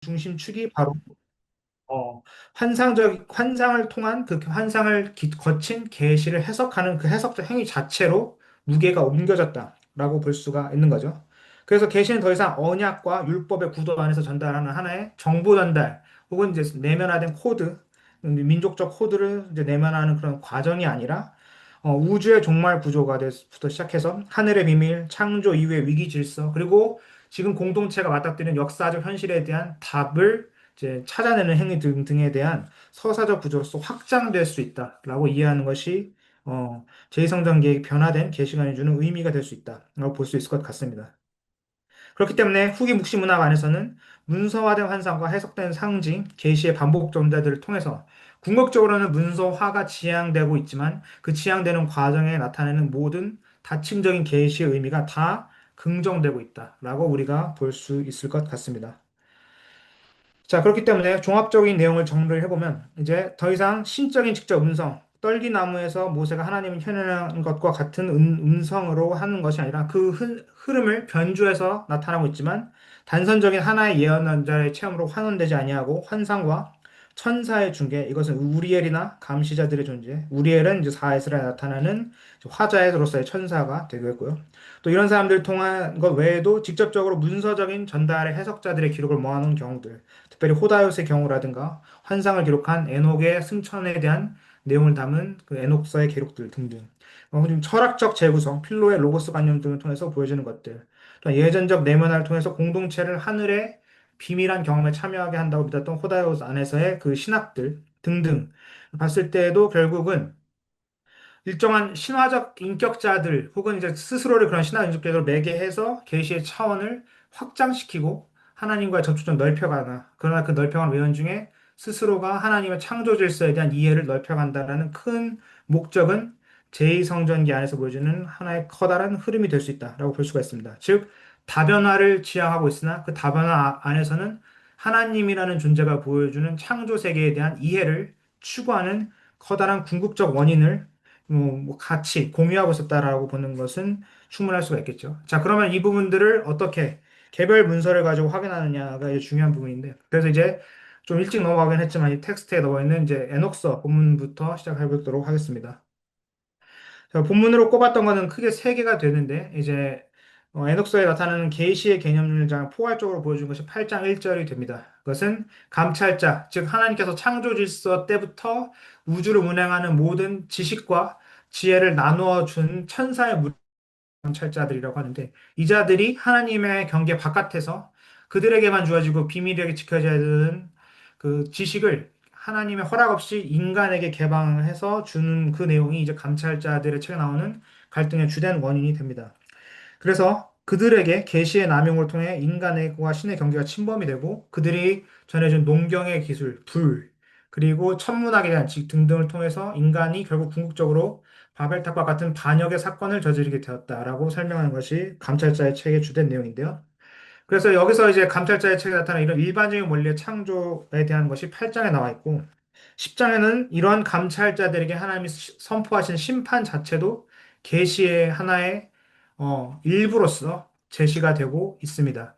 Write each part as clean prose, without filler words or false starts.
중심축이 바로 어, 환상을 통한 그 환상을 거친 계시를 해석하는 그 해석적 행위 자체로 무게가 옮겨졌다라고 볼 수가 있는 거죠. 그래서 계시는 더 이상 언약과 율법의 구도 안에서 전달하는 하나의 정보 전달 혹은 이제 내면화된 코드, 민족적 코드를 이제 내면화하는 그런 과정이 아니라 우주의 종말 구조가 부터 시작해서 하늘의 비밀, 창조 이후의 위기 질서, 그리고 지금 공동체가 맞닥뜨리는 역사적 현실에 대한 답을 이제 찾아내는 행위 등등에 대한 서사적 구조로서 확장될 수 있다라고 이해하는 것이 제2성전계의 변화된 계시관이 주는 의미가 될 수 있다라고 볼 수 있을 것 같습니다. 그렇기 때문에 후기 묵시 문학 안에서는 문서화된 환상과 해석된 상징, 계시의 반복 전달들을 통해서 궁극적으로는 문서화가 지향되고 있지만 그 지향되는 과정에 나타내는 모든 다층적인 계시의 의미가 다 긍정되고 있다라고 우리가 볼 수 있을 것 같습니다. 자, 그렇기 때문에 종합적인 내용을 정리를 해보면 이제 더 이상 신적인 직접 음성, 떨기나무에서 모세가 하나님을 현현한 것과 같은 음성으로 하는 것이 아니라 그 흐름을 변주해서 나타나고 있지만 단선적인 하나의 예언자의 체험으로 환원되지 아니하고 환상과 천사의 중개, 이것은 우리엘이나 감시자들의 존재, 우리엘은 이제 사에스라에 나타나는 화자로서의 천사가 되겠고요. 또 이런 사람들 통한 것 외에도 직접적으로 문서적인 전달의 해석자들의 기록을 모아놓은 경우들, 특별히 호다요스의 경우라든가 환상을 기록한 에녹의 승천에 대한 내용을 담은 그 에녹서의 기록들 등등. 좀 철학적 재구성, 필로의 로고스 관념 등을 통해서 보여주는 것들. 또 예전적 내면화를 통해서 공동체를 하늘의 비밀한 경험에 참여하게 한다고 믿었던 호다요스 안에서의 그 신학들 등등 봤을 때에도 결국은 일정한 신화적 인격자들 혹은 이제 스스로를 그런 신화 인격자로 매개해서 계시의 차원을 확장시키고 하나님과의 접촉을 넓혀가나 그러나 그 넓혀가는 외연 중에 스스로가 하나님의 창조 질서에 대한 이해를 넓혀간다라는 큰 목적은 제2성전기 안에서 보여주는 하나의 커다란 흐름이 될 수 있다라고 볼 수가 있습니다. 즉 다변화를 지향하고 있으나 그 다변화 안에서는 하나님이라는 존재가 보여주는 창조 세계에 대한 이해를 추구하는 커다란 궁극적 원인을 같이 공유하고 있었다라고 보는 것은 충분할 수가 있겠죠. 자, 그러면 이 부분들을 어떻게 개별 문서를 가지고 확인하느냐가 이제 중요한 부분인데, 그래서 이제 좀 일찍 넘어가긴 했지만 이 텍스트에 넣어 있는 이제 에녹서 본문부터 시작해 보도록 하겠습니다. 자, 본문으로 꼽았던 거는 크게 세 개가 되는데, 이제 에녹서에 나타나는 계시의 개념을 장 포괄적으로 보여준 것이 8장 1절이 됩니다. 그것은 감찰자, 즉 하나님께서 창조 질서 때부터 우주를 운행하는 모든 지식과 지혜를 나누어 준 천사의 감찰자들이라고 하는데 이 자들이 하나님의 경계 바깥에서 그들에게만 주어지고 비밀하게 지켜져야 되는 그 지식을 하나님의 허락 없이 인간에게 개방해서 주는 그 내용이 이제 감찰자들의 책에 나오는 갈등의 주된 원인이 됩니다. 그래서 그들에게 계시의 남용을 통해 인간과 신의 경계가 침범이 되고 그들이 전해준 농경의 기술, 불, 그리고 천문학에 대한 지식 등등을 통해서 인간이 결국 궁극적으로 바벨탑과 같은 반역의 사건을 저지르게 되었다라고 설명하는 것이 감찰자의 책의 주된 내용인데요. 그래서 여기서 이제 감찰자의 책에 나타나는 이런 일반적인 원리의 창조에 대한 것이 8장에 나와 있고 10장에는 이런 감찰자들에게 하나님이 선포하신 심판 자체도 계시의 하나의 일부로서 제시가 되고 있습니다.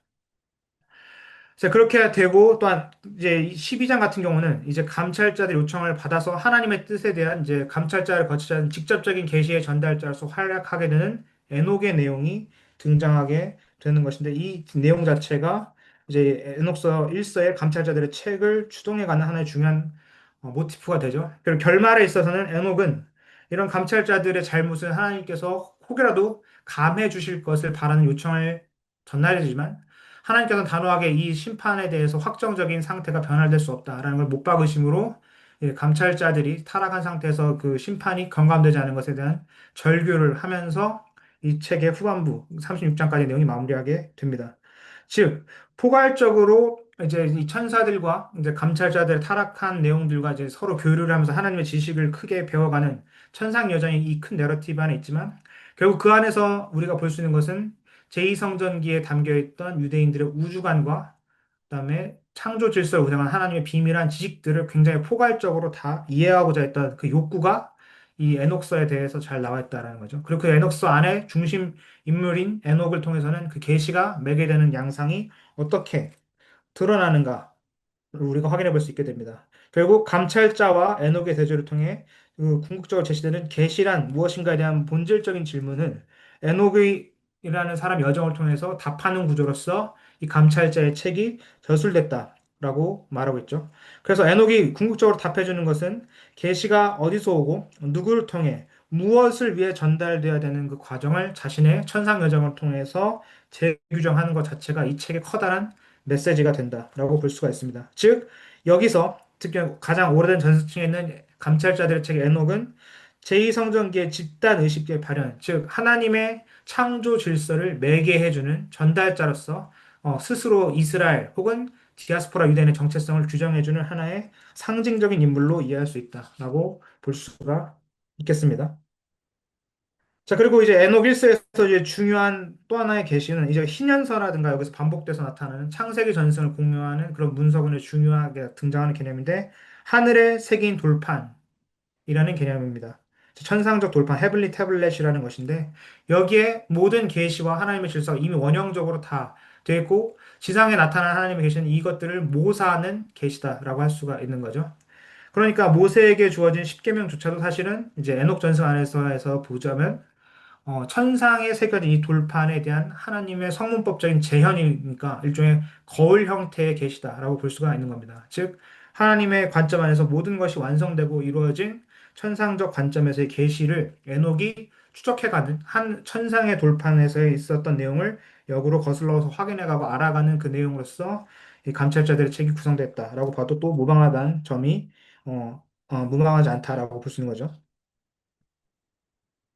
자, 그렇게 되고 또한 이제 12장 같은 경우는 이제 감찰자들 요청을 받아서 하나님의 뜻에 대한 이제 감찰자를 거치자는 직접적인 계시의 전달자로서 활약하게 되는 에녹의 내용이 등장하게 되는 것인데 이 내용 자체가 이제 에녹서 1서의 감찰자들의 책을 추동해가는 하나의 중요한 모티프가 되죠. 그리고 결말에 있어서는 에녹은 이런 감찰자들의 잘못을 하나님께서 혹여라도 감해 주실 것을 바라는 요청을 전달해주지만 하나님께서는 단호하게 이 심판에 대해서 확정적인 상태가 변화될 수 없다라는 걸 못 박으심으로 감찰자들이 타락한 상태에서 그 심판이 경감되지 않은 것에 대한 절규를 하면서 이 책의 후반부 36장까지 내용이 마무리하게 됩니다. 즉, 포괄적으로 이제 이 천사들과 이제 감찰자들의 타락한 내용들과 이제 서로 교류를 하면서 하나님의 지식을 크게 배워가는 천상 여정이 이 큰 내러티브 안에 있지만 결국 그 안에서 우리가 볼 수 있는 것은 제2성전기에 담겨 있던 유대인들의 우주관과 그다음에 창조 질서를 운영한 하나님의 비밀한 지식들을 굉장히 포괄적으로 다 이해하고자 했던 그 욕구가 이 에녹서에 대해서 잘 나와 있다라는 거죠. 그리고 그 에녹서 안에 중심 인물인 에녹을 통해서는 그 계시가 매개되는 양상이 어떻게 드러나는가 우리가 확인해 볼 수 있게 됩니다. 결국 감찰자와 에녹의 대조를 통해 그 궁극적으로 제시되는 계시란 무엇인가에 대한 본질적인 질문을 에녹이라는 사람 여정을 통해서 답하는 구조로서 이 감찰자의 책이 저술됐다라고 말하고 있죠. 그래서 에녹이 궁극적으로 답해주는 것은 계시가 어디서 오고 누구를 통해 무엇을 위해 전달되어야 되는 그 과정을 자신의 천상 여정을 통해서 재규정하는 것 자체가 이 책의 커다란 메시지가 된다라고 볼 수가 있습니다. 즉, 여기서 특히 가장 오래된 전승층에 있는 감찰자들의 책 에녹은 제2성전기의 집단 의식의 발현, 즉 하나님의 창조 질서를 매개해주는 전달자로서 스스로 이스라엘 혹은 디아스포라 유대인의 정체성을 규정해주는 하나의 상징적인 인물로 이해할 수 있다라고 볼 수가 있겠습니다. 자, 그리고 이제 에녹 1세에서 이제 중요한 또 하나의 계시는 이제 희년서라든가 여기서 반복돼서 나타나는 창세기 전승을 공유하는 그런 문서군에 중요하게 등장하는 개념인데 하늘에 새긴 돌판이라는 개념입니다. 천상적 돌판, 헤블리 태블렛이라는 것인데 여기에 모든 계시와 하나님의 질서가 이미 원형적으로 다 되어 있고 지상에 나타난 하나님의 계시는 이것들을 모사하는 계시다라고 할 수가 있는 거죠. 그러니까 모세에게 주어진 십계명조차도 사실은 이제 에녹 전승 안에서 보자면 천상에 새겨진 이 돌판에 대한 하나님의 성문법적인 재현이니까 일종의 거울 형태의 계시다라고 볼 수가 있는 겁니다. 즉, 하나님의 관점 안에서 모든 것이 완성되고 이루어진 천상적 관점에서의 계시를 에녹이 추적해가는 한 천상의 돌판에서 있었던 내용을 역으로 거슬러서 확인해가고 알아가는 그 내용으로서 이 감찰자들의 책이 구성됐다라고 봐도 또 무방하다는 점이 무방하지 않다라고 볼 수 있는 거죠.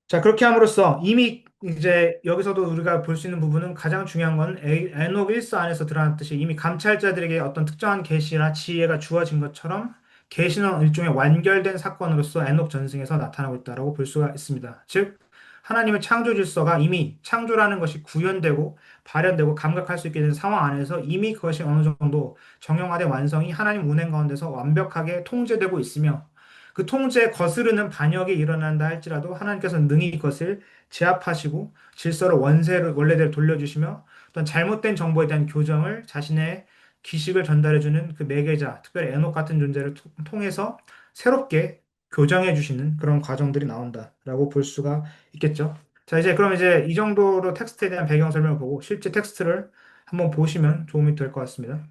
자, 그렇게 함으로써 이미 이제 여기서도 우리가 볼 수 있는 부분은 가장 중요한 건 에녹 1서 안에서 드러났듯이 이미 감찰자들에게 어떤 특정한 계시나 지혜가 주어진 것처럼 계시는 일종의 완결된 사건으로서 에녹 전승에서 나타나고 있다고 볼 수가 있습니다. 즉, 하나님의 창조 질서가 이미 창조라는 것이 구현되고 발현되고 감각할 수 있게 된 상황 안에서 이미 그것이 어느 정도 정형화된 완성이 하나님 운행 가운데서 완벽하게 통제되고 있으며 그 통제에 거스르는 반역이 일어난다 할지라도 하나님께서는 능히 이것을 제압하시고 질서를 원래대로 돌려주시며 어떤 잘못된 정보에 대한 교정을 자신의 기식을 전달해주는 그 매개자, 특별히 에녹 같은 존재를 통해서 새롭게 교정해 주시는 그런 과정들이 나온다라고 볼 수가 있겠죠. 자, 이제 그럼 이제 이 정도로 텍스트에 대한 배경 설명을 보고 실제 텍스트를 한번 보시면 도움이 될 것 같습니다.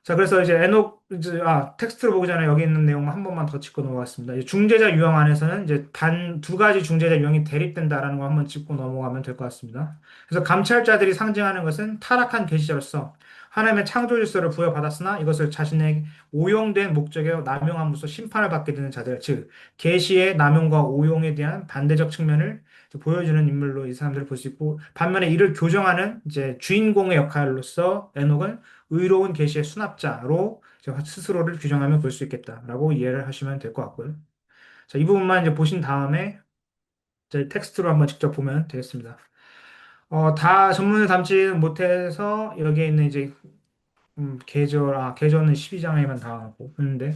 자, 그래서 이제 텍스트를 보기 전에 여기 있는 내용만 한 번만 더 짚고 넘어가겠습니다. 이제 중재자 유형 안에서는 이제 단 두 가지 중재자 유형이 대립된다라는 거 한번 짚고 넘어가면 될 것 같습니다. 그래서 감찰자들이 상징하는 것은 타락한 계시자로서 하나님의 창조 질서를 부여받았으나 이것을 자신의 오용된 목적에 남용함으로써 심판을 받게 되는 자들, 즉 계시의 남용과 오용에 대한 반대적 측면을 보여주는 인물로 이 사람들을 볼 수 있고 반면에 이를 교정하는 이제 주인공의 역할로서 에녹은 의로운 계시의 수납자로 스스로를 규정하며 볼 수 있겠다라고 이해를 하시면 될 것 같고요. 자, 이 부분만 이제 보신 다음에 이제 텍스트로 한번 직접 보면 되겠습니다. 다 전문을 담지 못해서 여기에 있는 이제 계절은 12장에만 나하고 있는데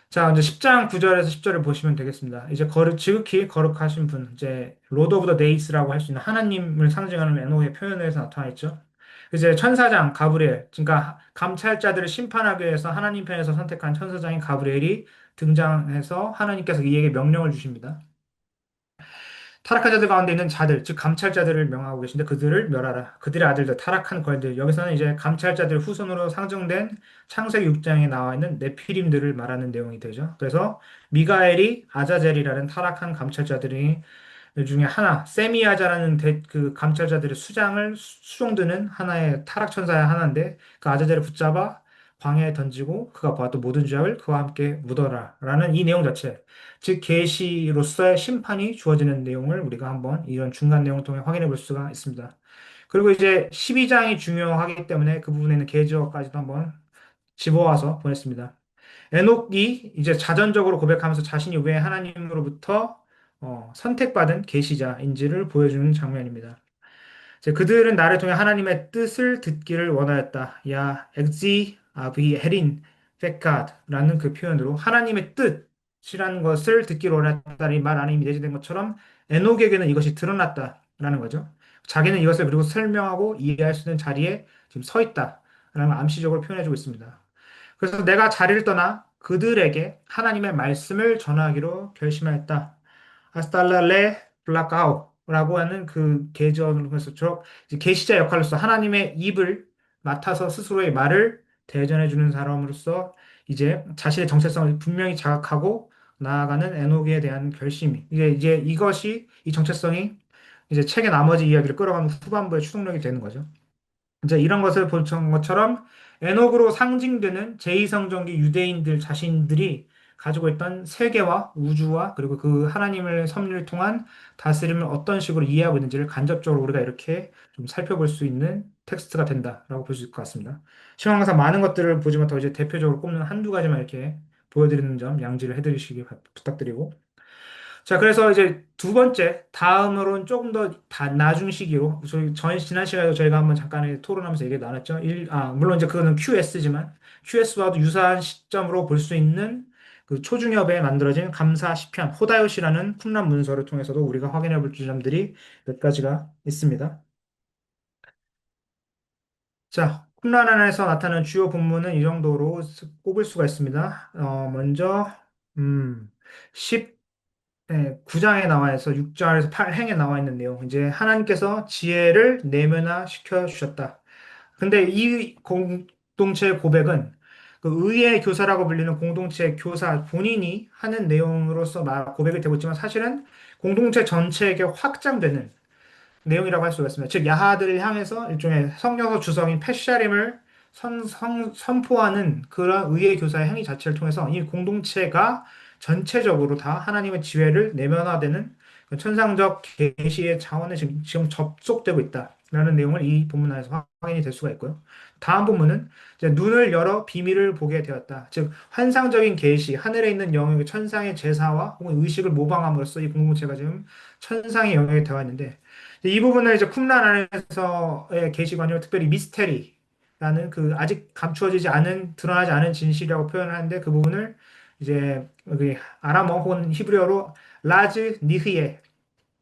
자, 이제 10장 9절에서 10절을 보시면 되겠습니다. 이제 지극히 거룩하신 분, 이제 로드 오브 더 데이스라고 할 수 있는 하나님을 상징하는 에노의 표현에서 나타나 있죠. 이제 천사장 가브리엘, 그러니까 감찰자들을 심판하기 위해서 하나님 편에서 선택한 천사장인 가브리엘이 등장해서 하나님께서 이에게 명령을 주십니다. 타락한 자들 가운데 있는 자들, 즉 감찰자들을 명하고 계신데 그들을 멸하라. 그들의 아들들, 타락한 걸들. 여기서는 이제 감찰자들 후손으로 상징된 창세기 6장에 나와 있는 네피림들을 말하는 내용이 되죠. 그래서 미가엘이 아자젤이라는 타락한 감찰자들이 중에 하나, 세미야자라는 그 감찰자들의 수장을 수종드는 하나의 타락천사의 하나인데 그 아자젤을 붙잡아 광야에 던지고 그가 보았던 모든 죄악을 그와 함께 묻어라라는 이 내용 자체, 즉 계시로서의 심판이 주어지는 내용을 우리가 한번 이런 중간 내용을 통해 확인해 볼 수가 있습니다. 그리고 이제 12장이 중요하기 때문에 그 부분에는 계지어까지도 한번 집어와서 보냈습니다. 에녹이 이제 자전적으로 고백하면서 자신이 왜 하나님으로부터 선택받은 계시자인지를 보여주는 장면입니다. 이제 그들은 나를 통해 하나님의 뜻을 듣기를 원하였다. 야, 엑지 아비 헤린 페카드라는 그 표현으로 하나님의 뜻이라는 것을 듣기를 원했다는 말 안에 이미 내재된 것처럼 에녹에게는 이것이 드러났다라는 거죠. 자기는 이것을 그리고 설명하고 이해할 수 있는 자리에 지금 서 있다. 라는 암시적으로 표현해주고 있습니다. 그래서 내가 자리를 떠나 그들에게 하나님의 말씀을 전하기로 결심하였다. 아스탈라레 블라카오라고 하는 그 계절로서 이제 계시자 역할로서 하나님의 입을 맡아서 스스로의 말을 대전해 주는 사람으로서 이제 자신의 정체성을 분명히 자각하고 나아가는 에녹에 대한 결심이 이제 이것이 이 정체성이 이제 책의 나머지 이야기를 끌어가는 후반부의 추동력이 되는 거죠. 이제 이런 것을 본 것처럼 에녹으로 상징되는 제2성전기 유대인들 자신들이 가지고 있던 세계와 우주와 그리고 그 하나님의 섭리를 통한 다스림을 어떤 식으로 이해하고 있는지를 간접적으로 우리가 이렇게 좀 살펴볼 수 있는 텍스트가 된다라고 볼 수 있을 것 같습니다. 시간 항상 많은 것들을 보지 못하고 이제 대표적으로 꼽는 한두 가지만 이렇게 보여드리는 점 양지를 해드리시기 부탁드리고 자, 그래서 이제 두 번째, 다음으로는 조금 더 나중 시기로, 저희, 지난 시간에도 저희가 한번 잠깐 토론하면서 얘기 나눴죠. 물론 이제 그거는 QS지만, QS와도 유사한 시점으로 볼 수 있는 그 초중엽에 만들어진 감사 시편, 호다요시라는 쿰란 문서를 통해서도 우리가 확인해 볼 지점들이 몇 가지가 있습니다. 자, 쿰란 안에서 나타나는 주요 본문은 이 정도로 꼽을 수가 있습니다. 먼저, 음, 10, 네, 9장에 나와 있어 6절에서 8행에 나와 있는 내용. 이제 하나님께서 지혜를 내면화시켜 주셨다. 근데 이 공동체의 고백은 그 의의 교사라고 불리는 공동체 교사 본인이 하는 내용으로서 고백이 되고 있지만 사실은 공동체 전체에게 확장되는 내용이라고 할 수가 있습니다. 즉 야하들을 향해서 일종의 성경서 주성인 패sha림을 선포하는 그런 의의 교사의 행위 자체를 통해서 이 공동체가 전체적으로 다 하나님의 지혜를 내면화되는 그 천상적 계시의 차원에 지금 접속되고 있다라는 내용을 이 본문 안에서 확인이 될 수가 있고요. 다음 본문은 이제 눈을 열어 비밀을 보게 되었다. 즉 환상적인 계시, 하늘에 있는 영역, 천상의 제사와 혹은 의식을 모방함으로써 이 공동체가 지금 천상의 영역에 되어 있는데 이 부분을 이제 쿰란 안에서의 게시관이요, 특별히 미스테리라는 그 아직 감추어지지 않은, 드러나지 않은 진실이라고 표현하는데 그 부분을 이제 그 아람어 혹은 히브리어로 라즈 니흐에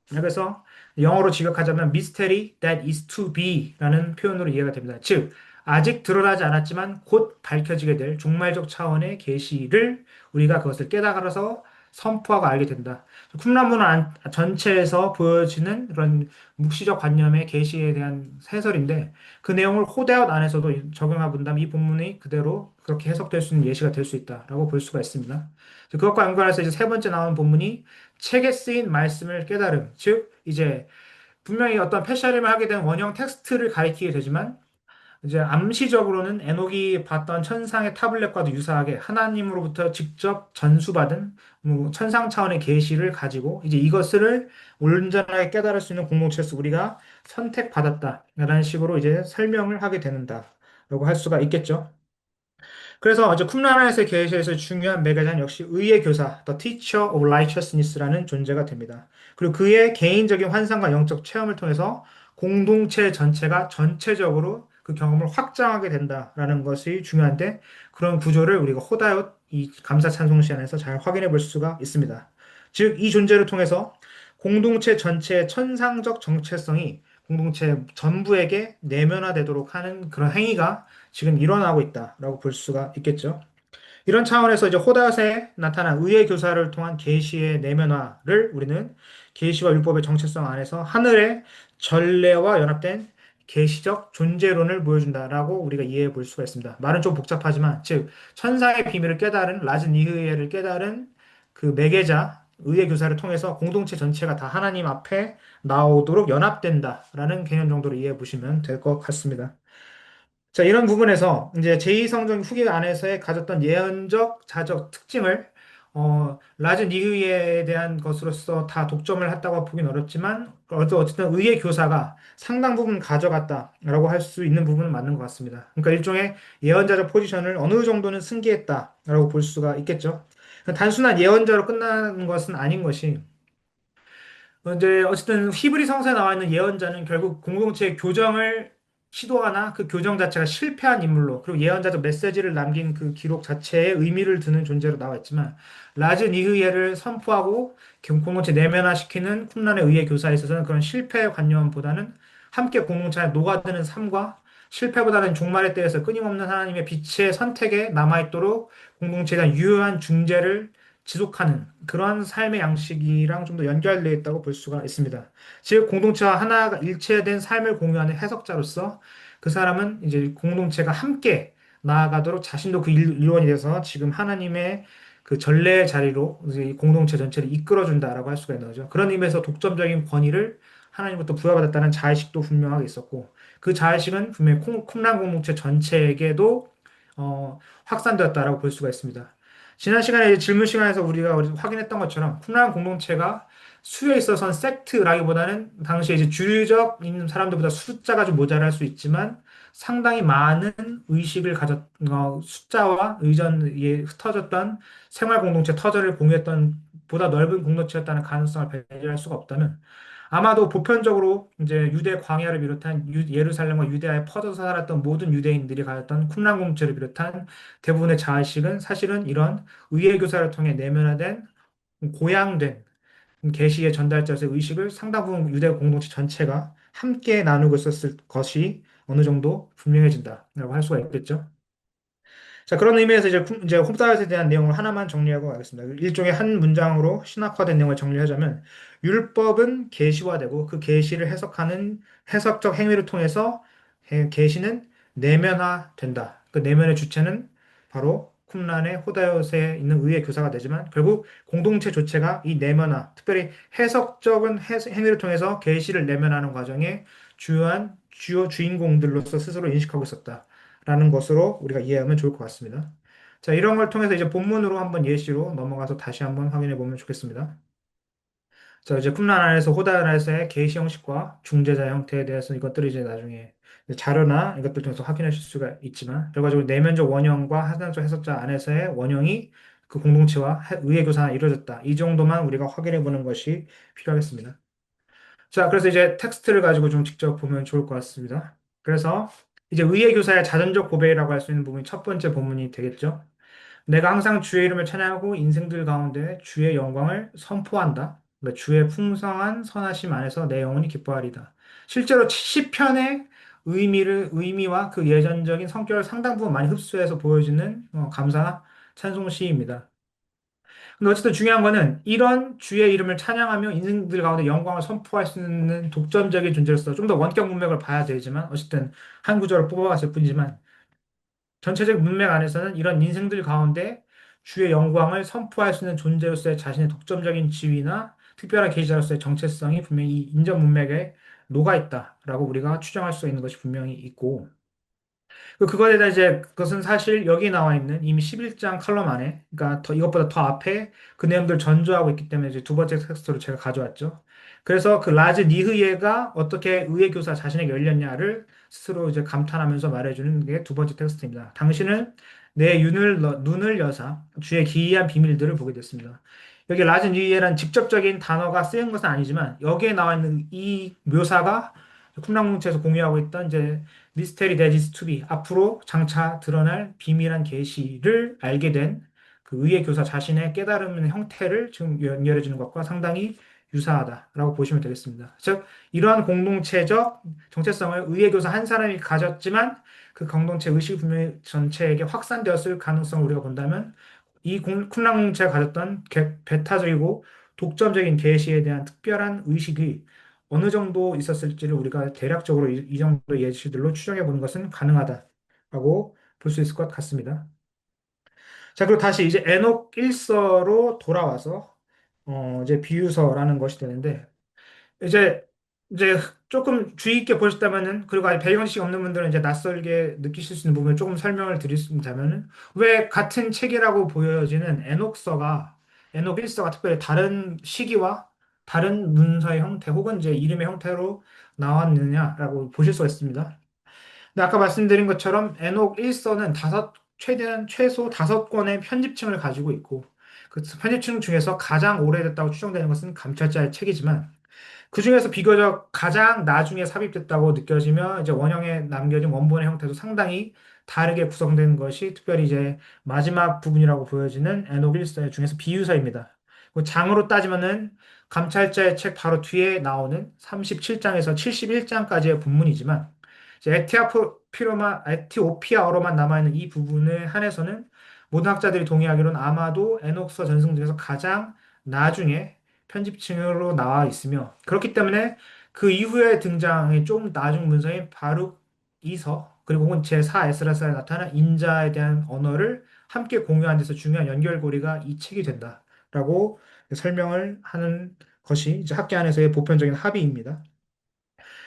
그래서 영어로 직역하자면 mystery that is to be라는 표현으로 이해가 됩니다. 즉, 아직 드러나지 않았지만 곧 밝혀지게 될 종말적 차원의 계시를 우리가 그것을 깨달아서 선포하고 알게 된다. 쿰란문 전체에서 보여지는 그런 묵시적 관념의 계시에 대한 해설인데 그 내용을 호대엇 안에서도 적용해 본다면 이 본문이 그대로 그렇게 해석될 수 있는 예시가 될 수 있다라고 볼 수가 있습니다. 그것과 연관해서 이제 세 번째 나온 본문이 책에 쓰인 말씀을 깨달음. 즉, 이제 분명히 어떤 패셔림을 하게 된 원형 텍스트를 가리키게 되지만, 이제 암시적으로는 에녹이 봤던 천상의 타블렛과도 유사하게 하나님으로부터 직접 전수받은 천상 차원의 계시를 가지고 이제 이것을 온전하게 깨달을 수 있는 공동체에서 우리가 선택받았다라는 식으로 이제 설명을 하게 되는다라고 할 수가 있겠죠. 그래서 이제 쿰라나에서의 계시에서 중요한 매개자는 역시 의의 교사, The Teacher of Righteousness라는 존재가 됩니다. 그리고 그의 개인적인 환상과 영적 체험을 통해서 공동체 전체가 전체적으로 그 경험을 확장하게 된다라는 것이 중요한데 그런 구조를 우리가 호다얏 이 감사 찬송 시간에서 잘 확인해 볼 수가 있습니다. 즉, 이 존재를 통해서 공동체 전체의 천상적 정체성이 공동체 전부에게 내면화되도록 하는 그런 행위가 지금 일어나고 있다라고 볼 수가 있겠죠. 이런 차원에서 이제 호다스에 나타난 의의 교사를 통한 계시의 내면화를 우리는 계시와 율법의 정체성 안에서 하늘의 전례와 연합된 계시적 존재론을 보여준다라고 우리가 이해해 볼 수가 있습니다. 말은 좀 복잡하지만 즉 천사의 비밀을 깨달은 라즈 니흐에를 깨달은 그 매개자 의의 교사를 통해서 공동체 전체가 다 하나님 앞에 나오도록 연합된다라는 개념 정도로 이해해 보시면 될 것 같습니다. 자, 이런 부분에서 이제 제2성경 후기 안에서의 가졌던 예언적, 자적 특징을 라즈 니흐에 대한 것으로서 다 독점을 했다고 보긴 어렵지만 어쨌든 의의 교사가 상당 부분 가져갔다라고 할 수 있는 부분은 맞는 것 같습니다. 그러니까 일종의 예언자적 포지션을 어느 정도는 승계했다라고 볼 수가 있겠죠. 단순한 예언자로 끝나는 것은 아닌 것이 이제 어쨌든 히브리 성서에 나와 있는 예언자는 결국 공동체의 교정을 시도하나 그 교정 자체가 실패한 인물로 그리고 예언자적 메시지를 남긴 그 기록 자체에 의미를 두는 존재로 나와 있지만 라즈 니흐예를 선포하고 공동체 내면화시키는 쿰란의 의의 교사에 있어서는 그런 실패의 관념보다는 함께 공동체 안에 녹아드는 삶과 실패보다는 종말에 대해서 끊임없는 하나님의 빛의 선택에 남아있도록 공동체에 대한 유효한 중재를 지속하는 그런 삶의 양식이랑 좀 더 연결되어 있다고 볼 수가 있습니다. 즉, 공동체와 하나가 일체된 삶을 공유하는 해석자로서 그 사람은 이제 공동체가 함께 나아가도록 자신도 그 일원이 돼서 지금 하나님의 그 전례의 자리로 이제 이 공동체 전체를 이끌어준다라고 할 수가 있는 거죠. 그런 의미에서 독점적인 권위를 하나님부터 부여받았다는 자의식도 분명하게 있었고, 그 자의식은 분명히 쿰란 공동체 전체에게도 확산되었다라고 볼 수가 있습니다. 지난 시간에 이제 질문 시간에서 우리가 확인했던 것처럼 쿰란 공동체가 수에 있어서는 섹트라기보다는 당시에 이제 주류적인 사람들보다 숫자가 좀 모자랄 수 있지만 상당히 많은 의식을 숫자와 의전에 흩어졌던 생활 공동체 터전을 공유했던 보다 넓은 공동체였다는 가능성을 배제할 수가 없다면 아마도 보편적으로 이제 유대 광야를 비롯한 예루살렘과 유대하에 퍼져서 살았던 모든 유대인들이 가졌던 쿰란 공동체를 비롯한 대부분의 자의식은 사실은 이런 의회 교사를 통해 내면화된 고양된 계시의 전달자의 의식을 상당 부분 유대 공동체 전체가 함께 나누고 있었을 것이 어느 정도 분명해진다라고 할 수가 있겠죠. 자, 그런 의미에서 이제 홈사이트에 대한 내용을 하나만 정리하고 가겠습니다. 일종의 한 문장으로 신학화된 내용을 정리하자면 율법은 계시화되고 그 계시를 해석하는 해석적 행위를 통해서 계시는 내면화된다. 그 내면의 주체는 바로 쿰란의 호다요새에 있는 의의 교사가 되지만 결국 공동체 조체가 이 내면화, 특별히 해석적인 행위를 통해서 계시를 내면하는 과정에 주요한 주요 주인공들로서 스스로 인식하고 있었다. 라는 것으로 우리가 이해하면 좋을 것 같습니다. 자, 이런 걸 통해서 이제 본문으로 한번 예시로 넘어가서 다시 한번 확인해 보면 좋겠습니다. 자, 이제 쿰란 안에서 호다라에서의 계시 형식과 중재자 형태에 대해서 이것들을 이제 나중에 자료나 이것들 통해서 확인하실 수가 있지만 결과적으로 내면적 원형과 하상적 해석자 안에서의 원형이 그 공동체와 의의 교사가 이루어졌다. 이 정도만 우리가 확인해 보는 것이 필요하겠습니다. 자, 그래서 이제 텍스트를 가지고 좀 직접 보면 좋을 것 같습니다. 그래서 이제 의의 교사의 자전적 고백이라고 할 수 있는 부분이 첫 번째 본문이 되겠죠. 내가 항상 주의 이름을 찬양하고 인생들 가운데 주의 영광을 선포한다. 그러니까 주의 풍성한 선하심 안에서 내 영혼이 기뻐하리다. 실제로 시편의 의미와 그 예전적인 성격을 상당 부분 많이 흡수해서 보여주는 감사 찬송 시입니다. 근데 어쨌든 중요한 거는 이런 주의 이름을 찬양하며 인생들 가운데 영광을 선포할 수 있는 독점적인 존재로서 좀 더 원격 문맥을 봐야 되지만 어쨌든 한 구절을 뽑아봤을 뿐이지만 전체적 문맥 안에서는 이런 인생들 가운데 주의 영광을 선포할 수 있는 존재로서의 자신의 독점적인 지위나 특별한 계시자로서의 정체성이 분명히 이 인정 문맥에 녹아 있다라고 우리가 추정할 수 있는 것이 분명히 있고 그거에 대해 이제 그것은 사실 여기 나와 있는 이미 11장 칼럼 안에, 그러니까 이것보다 더 앞에 그 내용들 전조하고 있기 때문에 이제 두 번째 텍스트로 제가 가져왔죠. 그래서 그 라즈 니흐예가 어떻게 의의 교사 자신에게 열렸냐를 스스로 이제 감탄하면서 말해주는 게 두 번째 텍스트입니다. 당신은 내 눈을 여사 주의 기이한 비밀들을 보게 됐습니다. 여기 라즈 니흐예란 직접적인 단어가 쓰인 것은 아니지만 여기에 나와 있는 이 묘사가 쿰랑공체에서 공유하고 있던 이제 미스테리 데지스 투비 앞으로 장차 드러날 비밀한 계시를 알게 된 그 의의 교사 자신의 깨달음의 형태를 지금 연결해 주는 것과 상당히 유사하다라고 보시면 되겠습니다. 즉 이러한 공동체적 정체성을 의의 교사 한 사람이 가졌지만 그 공동체 의식이 분명히 전체에게 확산되었을 가능성을 우리가 본다면 이 쿰랑 공동체가 가졌던 배타적이고 독점적인 계시에 대한 특별한 의식이 어느 정도 있었을지를 우리가 대략적으로 이 정도 예시들로 추정해 보는 것은 가능하다라고 볼 수 있을 것 같습니다. 자, 그리고 다시 이제 에녹 1서로 돌아와서 이제 비유서라는 것이 되는데 이제 이제 조금 주의 있게 보셨다면은 그리고 아직 배경 지식이 없는 분들은 이제 낯설게 느끼실 수 있는 부분을 조금 설명을 드리자면은 왜 같은 책이라고 보여지는 에녹 1서가 특별히 다른 시기와 다른 문서의 형태 혹은 이제 이름의 형태로 나왔느냐라고 보실 수가 있습니다. 근데 아까 말씀드린 것처럼 에녹 1서는 최대한 최소 5권의 편집층을 가지고 있고 그 편집층 중에서 가장 오래됐다고 추정되는 것은 감찰자의 책이지만 그 중에서 비교적 가장 나중에 삽입됐다고 느껴지며 이제 원형에 남겨진 원본의 형태도 상당히 다르게 구성된 것이 특별히 이제 마지막 부분이라고 보여지는 에녹 1서 중에서 비유서입니다. 그 장으로 따지면은 감찰자의 책 바로 뒤에 나오는 37장에서 71장까지의 본문이지만 이제 에티오피아어로만 남아있는 이 부분에 한해서는 모든 학자들이 동의하기로는 아마도 에녹서 전승 중에서 가장 나중에 편집층으로 나와 있으며 그렇기 때문에 그 이후에 등장의 좀 나중 문서인 바룩 이서 그리고 혹은 제4 에스라서에 나타난 인자에 대한 언어를 함께 공유한 데서 중요한 연결고리가 이 책이 된다라고 설명을 하는 것이 이제 학계 안에서의 보편적인 합의입니다.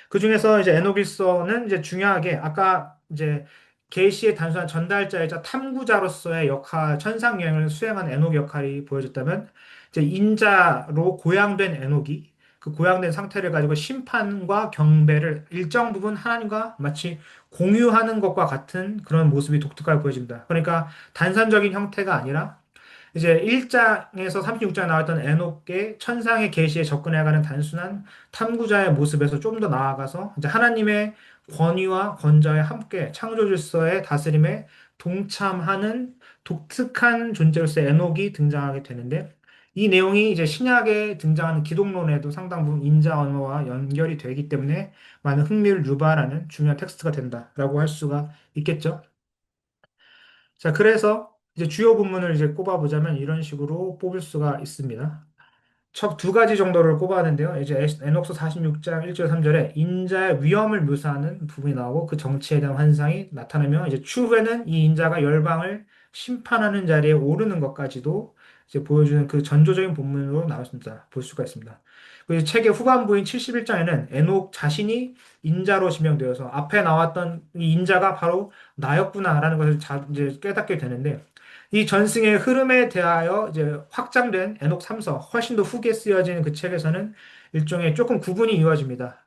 그 중에서 이제 에노빌서는 이제 중요하게 아까 이제 계시의 단순한 전달자이자 탐구자로서의 역할, 천상 여행을 수행한 에녹 역할이 보여졌다면 이제 인자로 고양된 에녹이 그 고양된 상태를 가지고 심판과 경배를 일정 부분 하나님과 마치 공유하는 것과 같은 그런 모습이 독특하게 보여집니다. 그러니까 단선적인 형태가 아니라 이제 1장에서 36장에 나왔던 에녹의 천상의 계시에 접근해가는 단순한 탐구자의 모습에서 좀 더 나아가서 이제 하나님의 권위와 권자에 함께 창조 질서의 다스림에 동참하는 독특한 존재로서의 에녹이 등장하게 되는데 이 내용이 이제 신약에 등장하는 기독론에도 상당 부분 인자 언어와 연결이 되기 때문에 많은 흥미를 유발하는 중요한 텍스트가 된다라고 할 수가 있겠죠. 자, 그래서 이제 주요 부문을 이제 꼽아보자면 이런 식으로 뽑을 수가 있습니다. 첫 두 가지 정도를 꼽았는데요. 이제 에녹서 46장 1절 3절에 인자의 위험을 묘사하는 부분이 나오고 그 정치에 대한 환상이 나타나며 이제 추후에는 이 인자가 열방을 심판하는 자리에 오르는 것까지도 이제 보여주는 그 전조적인 본문으로 나왔습니다. 볼 수가 있습니다. 그리고 책의 후반부인 71장에는 에녹 자신이 인자로 지명되어서 앞에 나왔던 이 인자가 바로 나였구나라는 것을 이제 깨닫게 되는데 이 전승의 흐름에 대하여 이제 확장된 에녹 3서, 훨씬 더 후기에 쓰여진 그 책에서는 일종의 조금 구분이 이루어집니다.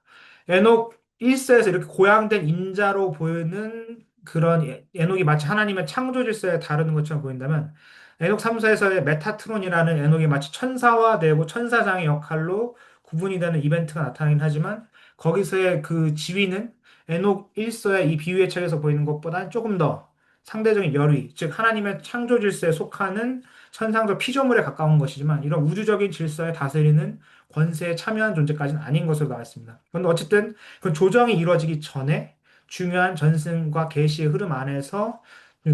에녹 1서에서 이렇게 고양된 인자로 보이는 그런 에녹이 마치 하나님의 창조 질서에 다루는 것처럼 보인다면 에녹 3서에서의 메타트론이라는 에녹이 마치 천사화되고 천사장의 역할로 구분이 되는 이벤트가 나타나긴 하지만 거기서의 그 지위는 에녹 1서의 이 비유의 책에서 보이는 것보다는 조금 더 상대적인 열의, 즉 하나님의 창조 질서에 속하는 천상적 피조물에 가까운 것이지만 이런 우주적인 질서에 다스리는 권세에 참여한 존재까지는 아닌 것으로 나왔습니다. 그런데 어쨌든 그 조정이 이루어지기 전에 중요한 전승과 계시의 흐름 안에서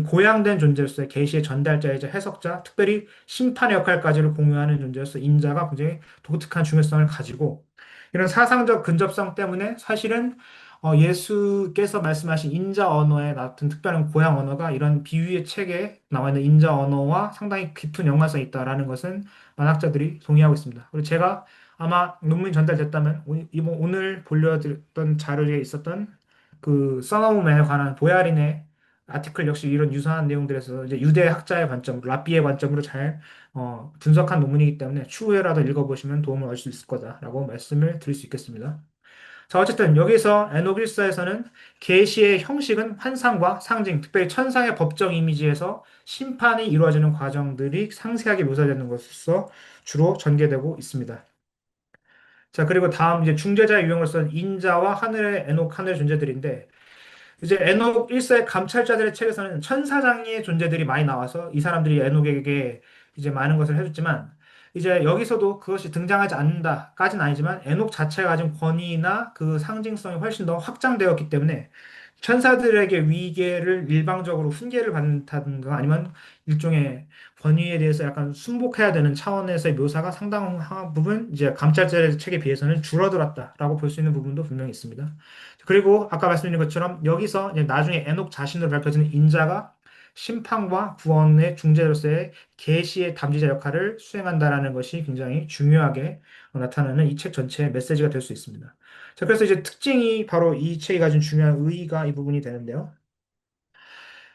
고양된 존재로서의 계시의 전달자이자 해석자, 특별히 심판의 역할까지를 공유하는 존재로서 인자가 굉장히 독특한 중요성을 가지고 이런 사상적 근접성 때문에 사실은 예수께서 말씀하신 인자 언어에 나타난 특별한 고향 언어가 이런 비유의 책에 나와 있는 인자 언어와 상당히 깊은 연관성이 있다라는 것은 많은 학자들이 동의하고 있습니다. 그리고 제가 아마 논문이 전달됐다면 이번 오늘 보려드렸던 자료에 있었던 그 써너우맨에 관한 보야린의 아티클 역시 이런 유사한 내용들에서 이제 유대 학자의 관점, 랍비의 관점으로 잘 분석한 논문이기 때문에 추후에라도 읽어보시면 도움을 얻을 수 있을 거다라고 말씀을 드릴 수 있겠습니다. 자, 어쨌든 여기서 에녹일서에서는 계시의 형식은 환상과 상징, 특별히 천상의 법정 이미지에서 심판이 이루어지는 과정들이 상세하게 묘사되는 것으로서 주로 전개되고 있습니다. 자, 그리고 다음 이제 중재자의 유형으로서는 인자와 하늘의 에녹, 하늘의 존재들인데 이제 에녹 1세의 감찰자들의 책에서는 천사장의 존재들이 많이 나와서 이 사람들이 에녹에게 이제 많은 것을 해줬지만 이제 여기서도 그것이 등장하지 않는다까지는 아니지만 에녹 자체가 가진 권위나 그 상징성이 훨씬 더 확장되었기 때문에 천사들에게 위계를 일방적으로 훈계를 받는다든가 아니면 일종의 권위에 대해서 약간 순복해야 되는 차원에서의 묘사가 상당한 부분 이제 감찰자의 책에 비해서는 줄어들었다라고 볼 수 있는 부분도 분명히 있습니다. 그리고 아까 말씀드린 것처럼 여기서 이제 나중에 에녹 자신으로 밝혀지는 인자가 심판과 구원의 중재로서의 계시의 담지자 역할을 수행한다라는 것이 굉장히 중요하게 나타나는 이 책 전체의 메시지가 될 수 있습니다. 자, 그래서 이제 특징이 바로 이 책이 가진 중요한 의의가 이 부분이 되는데요.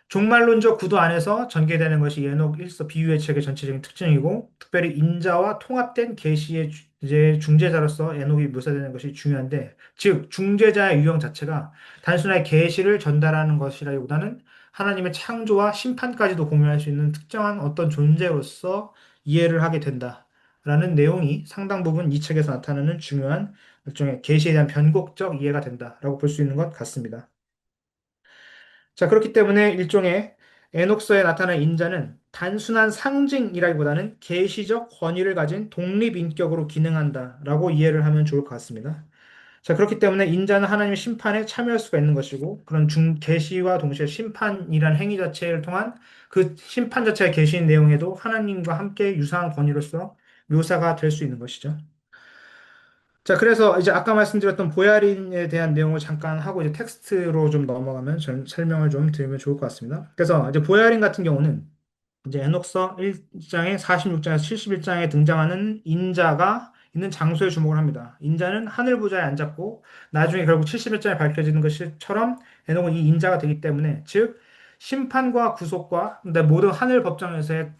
종말론적 구도 안에서 전개되는 것이 에녹 일서 비유의 책의 전체적인 특징이고, 특별히 인자와 통합된 계시의 이제 중재자로서 에녹이 묘사되는 것이 중요한데, 즉 중재자의 유형 자체가 단순하게 계시를 전달하는 것이라기보다는 하나님의 창조와 심판까지도 공유할 수 있는 특정한 어떤 존재로서 이해를 하게 된다라는 내용이 상당 부분 이 책에서 나타나는 중요한 일종의 계시에 대한 변곡적 이해가 된다라고 볼 수 있는 것 같습니다. 자, 그렇기 때문에 일종의 에녹서에 나타난 인자는 단순한 상징이라기보다는 계시적 권위를 가진 독립인격으로 기능한다라고 이해를 하면 좋을 것 같습니다. 자, 그렇기 때문에 인자는 하나님의 심판에 참여할 수가 있는 것이고, 그런 계시와 동시에 심판이란 행위 자체를 통한 그 심판 자체가 계시인 내용에도 하나님과 함께 유사한 권위로서 묘사가 될 수 있는 것이죠. 자, 그래서 이제 아까 말씀드렸던 보야린에 대한 내용을 잠깐 하고 이제 텍스트로 좀 넘어가면 설명을 좀 드리면 좋을 것 같습니다. 그래서 이제 보야린 같은 경우는 이제 에녹서 1장에 46장에서 71장에 등장하는 인자가 있는 장소에 주목을 합니다. 인자는 하늘 보좌에 앉았고 나중에 결국 71장에 밝혀지는 것처럼 에녹은 이 인자가 되기 때문에 즉 심판과 구속과 근데 모든 하늘 법정에서의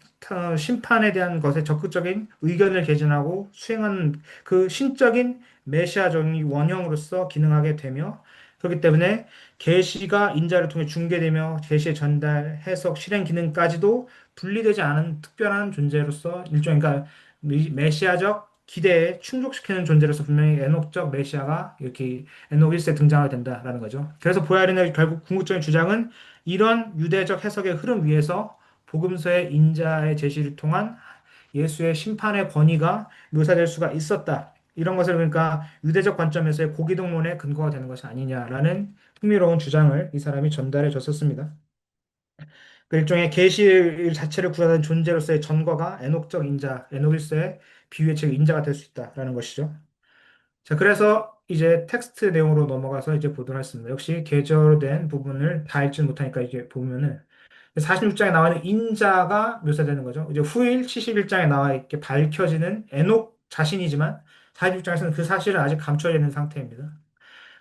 심판에 대한 것에 적극적인 의견을 개진하고 수행하는 그 신적인 메시아적인 원형으로서 기능하게 되며 그렇기 때문에 계시가 인자를 통해 중개되며 계시의 전달, 해석, 실행 기능까지도 분리되지 않은 특별한 존재로서 일종의 그러니까 메시아적 기대에 충족시키는 존재로서 분명히 에녹적 메시아가 이렇게 에녹 1세에 등장하게 된다라는 거죠. 그래서 보야린의 결국 궁극적인 주장은 이런 유대적 해석의 흐름 위에서 복음서의 인자의 제시를 통한 예수의 심판의 권위가 묘사될 수가 있었다. 이런 것을 그러니까 유대적 관점에서의 고기동론의 근거가 되는 것이 아니냐라는 흥미로운 주장을 이 사람이 전달해 줬었습니다. 그 일종의 계시 자체를 구하는 존재로서의 전거가 에녹적 인자, 에녹 일서의 비유의 즉 인자가 될 수 있다라는 것이죠. 자, 그래서 이제 텍스트 내용으로 넘어가서 이제 보도록 하겠습니다. 역시 개절된 부분을 다 읽지 못하니까 이제 보면은 46장에 나와 있는 인자가 묘사되는 거죠. 이제 후일 71장에 나와 있게 밝혀지는 에녹 자신이지만 46장에서는 그 사실은 아직 감춰져 있는 상태입니다.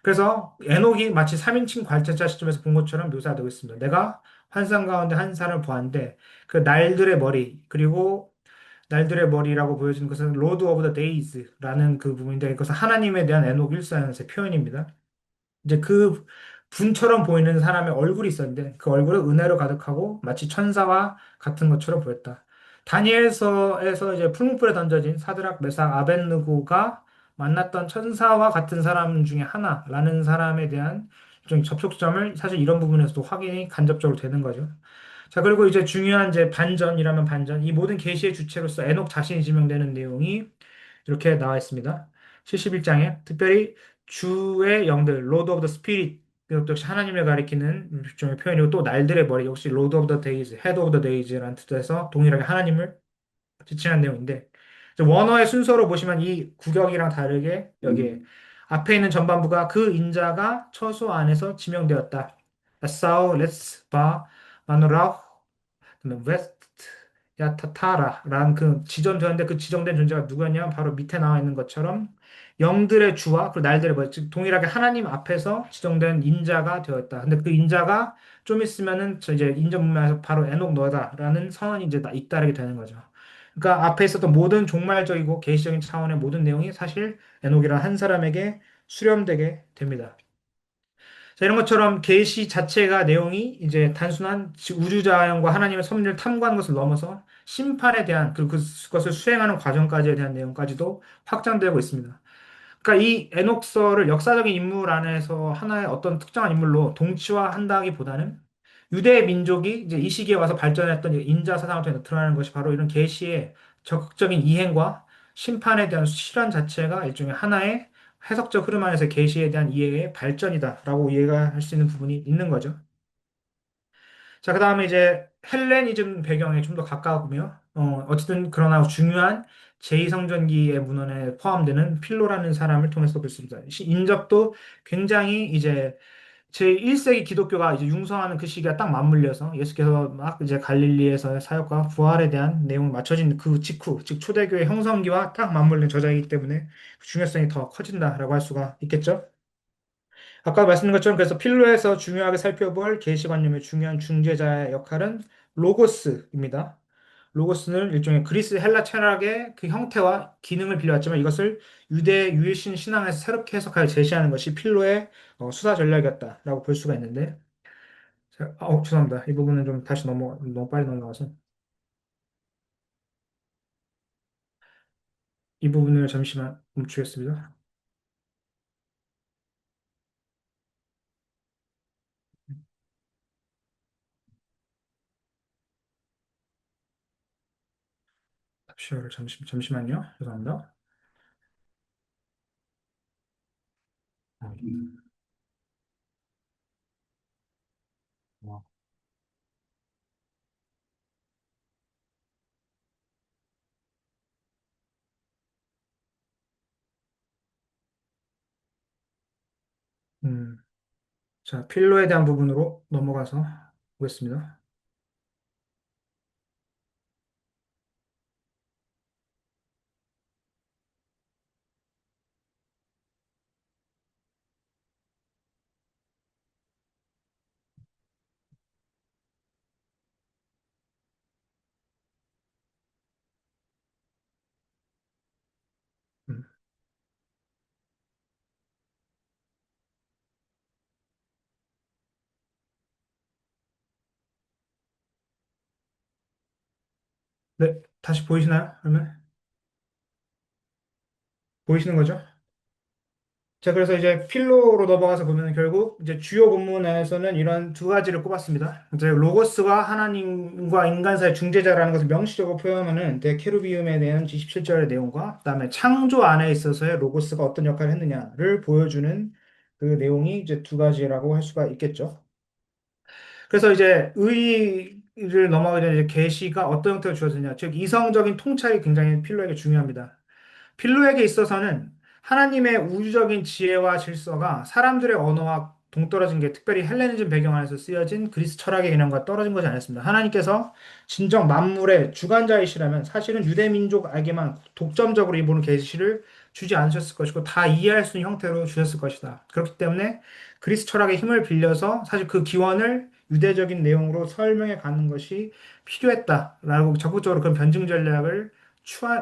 그래서 에녹이 마치 3인칭 관찰자 시점에서 본 것처럼 묘사되고 있습니다. 내가 환상 가운데 한 사람을 보았는데 그 날들의 머리 그리고 날들의 머리라고 보여지는 것은 로드 오브 더 데이즈라는 그 부분인데 그것은 하나님에 대한 에녹 일서의 표현입니다. 이제 그 분처럼 보이는 사람의 얼굴이 있었는데 그 얼굴은 은혜로 가득하고 마치 천사와 같은 것처럼 보였다. 다니엘서에서 이제 풀무불에 던져진 사드락, 메삭, 아벳느고가 만났던 천사와 같은 사람 중에 하나라는 사람에 대한 좀 접촉점을 사실 이런 부분에서도 확인이 간접적으로 되는 거죠. 자, 그리고 이제 중요한 이제 반전이라면 반전, 이 모든 계시의 주체로서 에녹 자신이 지명되는 내용이 이렇게 나와 있습니다. 71장에 특별히 주의 영들, 로드 오브 더 스피릿 이것도 역시 하나님을 가리키는 일종의 표현이고 또 날들의 머리 역시 로드 오브 더 데이즈, 헤드 오브 더 데이즈라는 뜻에서 동일하게 하나님을 지칭한 내용인데 이제 원어의 순서로 보시면 이 구격이랑 다르게 여기에 앞에 있는 전반부가 그 인자가 처소 안에서 지명되었다. 에사우, 레스, 바, 마누라우, 그다음에 웨스트 야타타라라는 그 지정되었는데 그 지정된 존재가 누구였냐면 바로 밑에 나와 있는 것처럼 영들의 주와 그 날들의 뭐, 즉 동일하게 하나님 앞에서 지정된 인자가 되었다. 근데 그 인자가 좀 있으면은 저 이제 인전 문맥에서 바로 에녹 너다라는 선언이 이제 잇따르게 되는 거죠. 그러니까 앞에 있었던 모든 종말적이고 계시적인 차원의 모든 내용이 사실 에녹이라는 한 사람에게 수렴되게 됩니다. 자, 이런 것처럼 계시 자체가 내용이 이제 단순한 우주자연과 하나님의 섭리를 탐구하는 것을 넘어서 심판에 대한 그리고 그것을 수행하는 과정까지에 대한 내용까지도 확장되고 있습니다. 그러니까 이 에녹서를 역사적인 인물 안에서 하나의 어떤 특정한 인물로 동치화한다기보다는 유대 민족이 이제 이 시기에 와서 발전했던 인자 사상을 통해 나타나는 것이 바로 이런 계시의 적극적인 이행과 심판에 대한 실현 자체가 일종의 하나의 해석적 흐름 안에서 계시에 대한 이해의 발전이다라고 이해가 할 수 있는 부분이 있는 거죠. 자, 그다음에 이제 헬레니즘 배경에 좀 더 가까우며 어쨌든 그러나 중요한 제2성전기의 문헌에 포함되는 필로라는 사람을 통해서 볼 수 있습니다. 인접도 굉장히 이제 제1세기 기독교가 이제 융성하는 그 시기가 딱 맞물려서 예수께서 막 이제 갈릴리에서의 사역과 부활에 대한 내용을 맞춰진 그 직후, 즉 초대교회 형성기와 딱 맞물린 저자이기 때문에 그 중요성이 더 커진다라고 할 수가 있겠죠. 아까 말씀드린 것처럼 그래서 필로에서 중요하게 살펴볼 계시관념의 중요한 중재자의 역할은 로고스입니다. 로고스는 일종의 그리스 헬라 철학의 그 형태와 기능을 빌려왔지만 이것을 유대 유일신 신앙에서 새롭게 해석하여 제시하는 것이 필로의 수사 전략이었다라고 볼 수가 있는데 죄송합니다. 이 부분은 좀 다시 너무 빨리 넘어가서 이 부분을 잠시만 멈추겠습니다. 잠시만요. 죄송합니다. 음, 자, 필로에 대한 부분으로 넘어가서 보겠습니다. 음, 네, 다시 보이시나요? 그러면 보이시는 거죠? 자, 그래서 이제 필로로 넘어가서 보면 결국 이제 주요 본문에서는 이런 두 가지를 꼽았습니다. 이제 로고스가 하나님과 인간 사이 중재자라는 것을 명시적으로 표현하는 데케루비움에 대한 27절의 내용과 그다음에 창조 안에 있어서의 로고스가 어떤 역할을 했느냐를 보여주는 그 내용이 이제 두 가지라고 할 수가 있겠죠. 그래서 이제 의를 넘어가게 되는 이제 계시가 어떤 형태로 주어지냐, 즉 이성적인 통찰이 굉장히 필로에게 중요합니다. 필로에게 있어서는 하나님의 우주적인 지혜와 질서가 사람들의 언어와 동떨어진 게 특별히 헬레니즘 배경 안에서 쓰여진 그리스 철학의 개념과 떨어진 것이 아니었습니다. 하나님께서 진정 만물의 주관자이시라면 사실은 유대 민족에게만 독점적으로 이 보는 계시를 주지 않으셨을 것이고 다 이해할 수 있는 형태로 주셨을 것이다. 그렇기 때문에 그리스 철학의 힘을 빌려서 사실 그 기원을 유대적인 내용으로 설명해 가는 것이 필요했다라고 적극적으로 그런 변증 전략을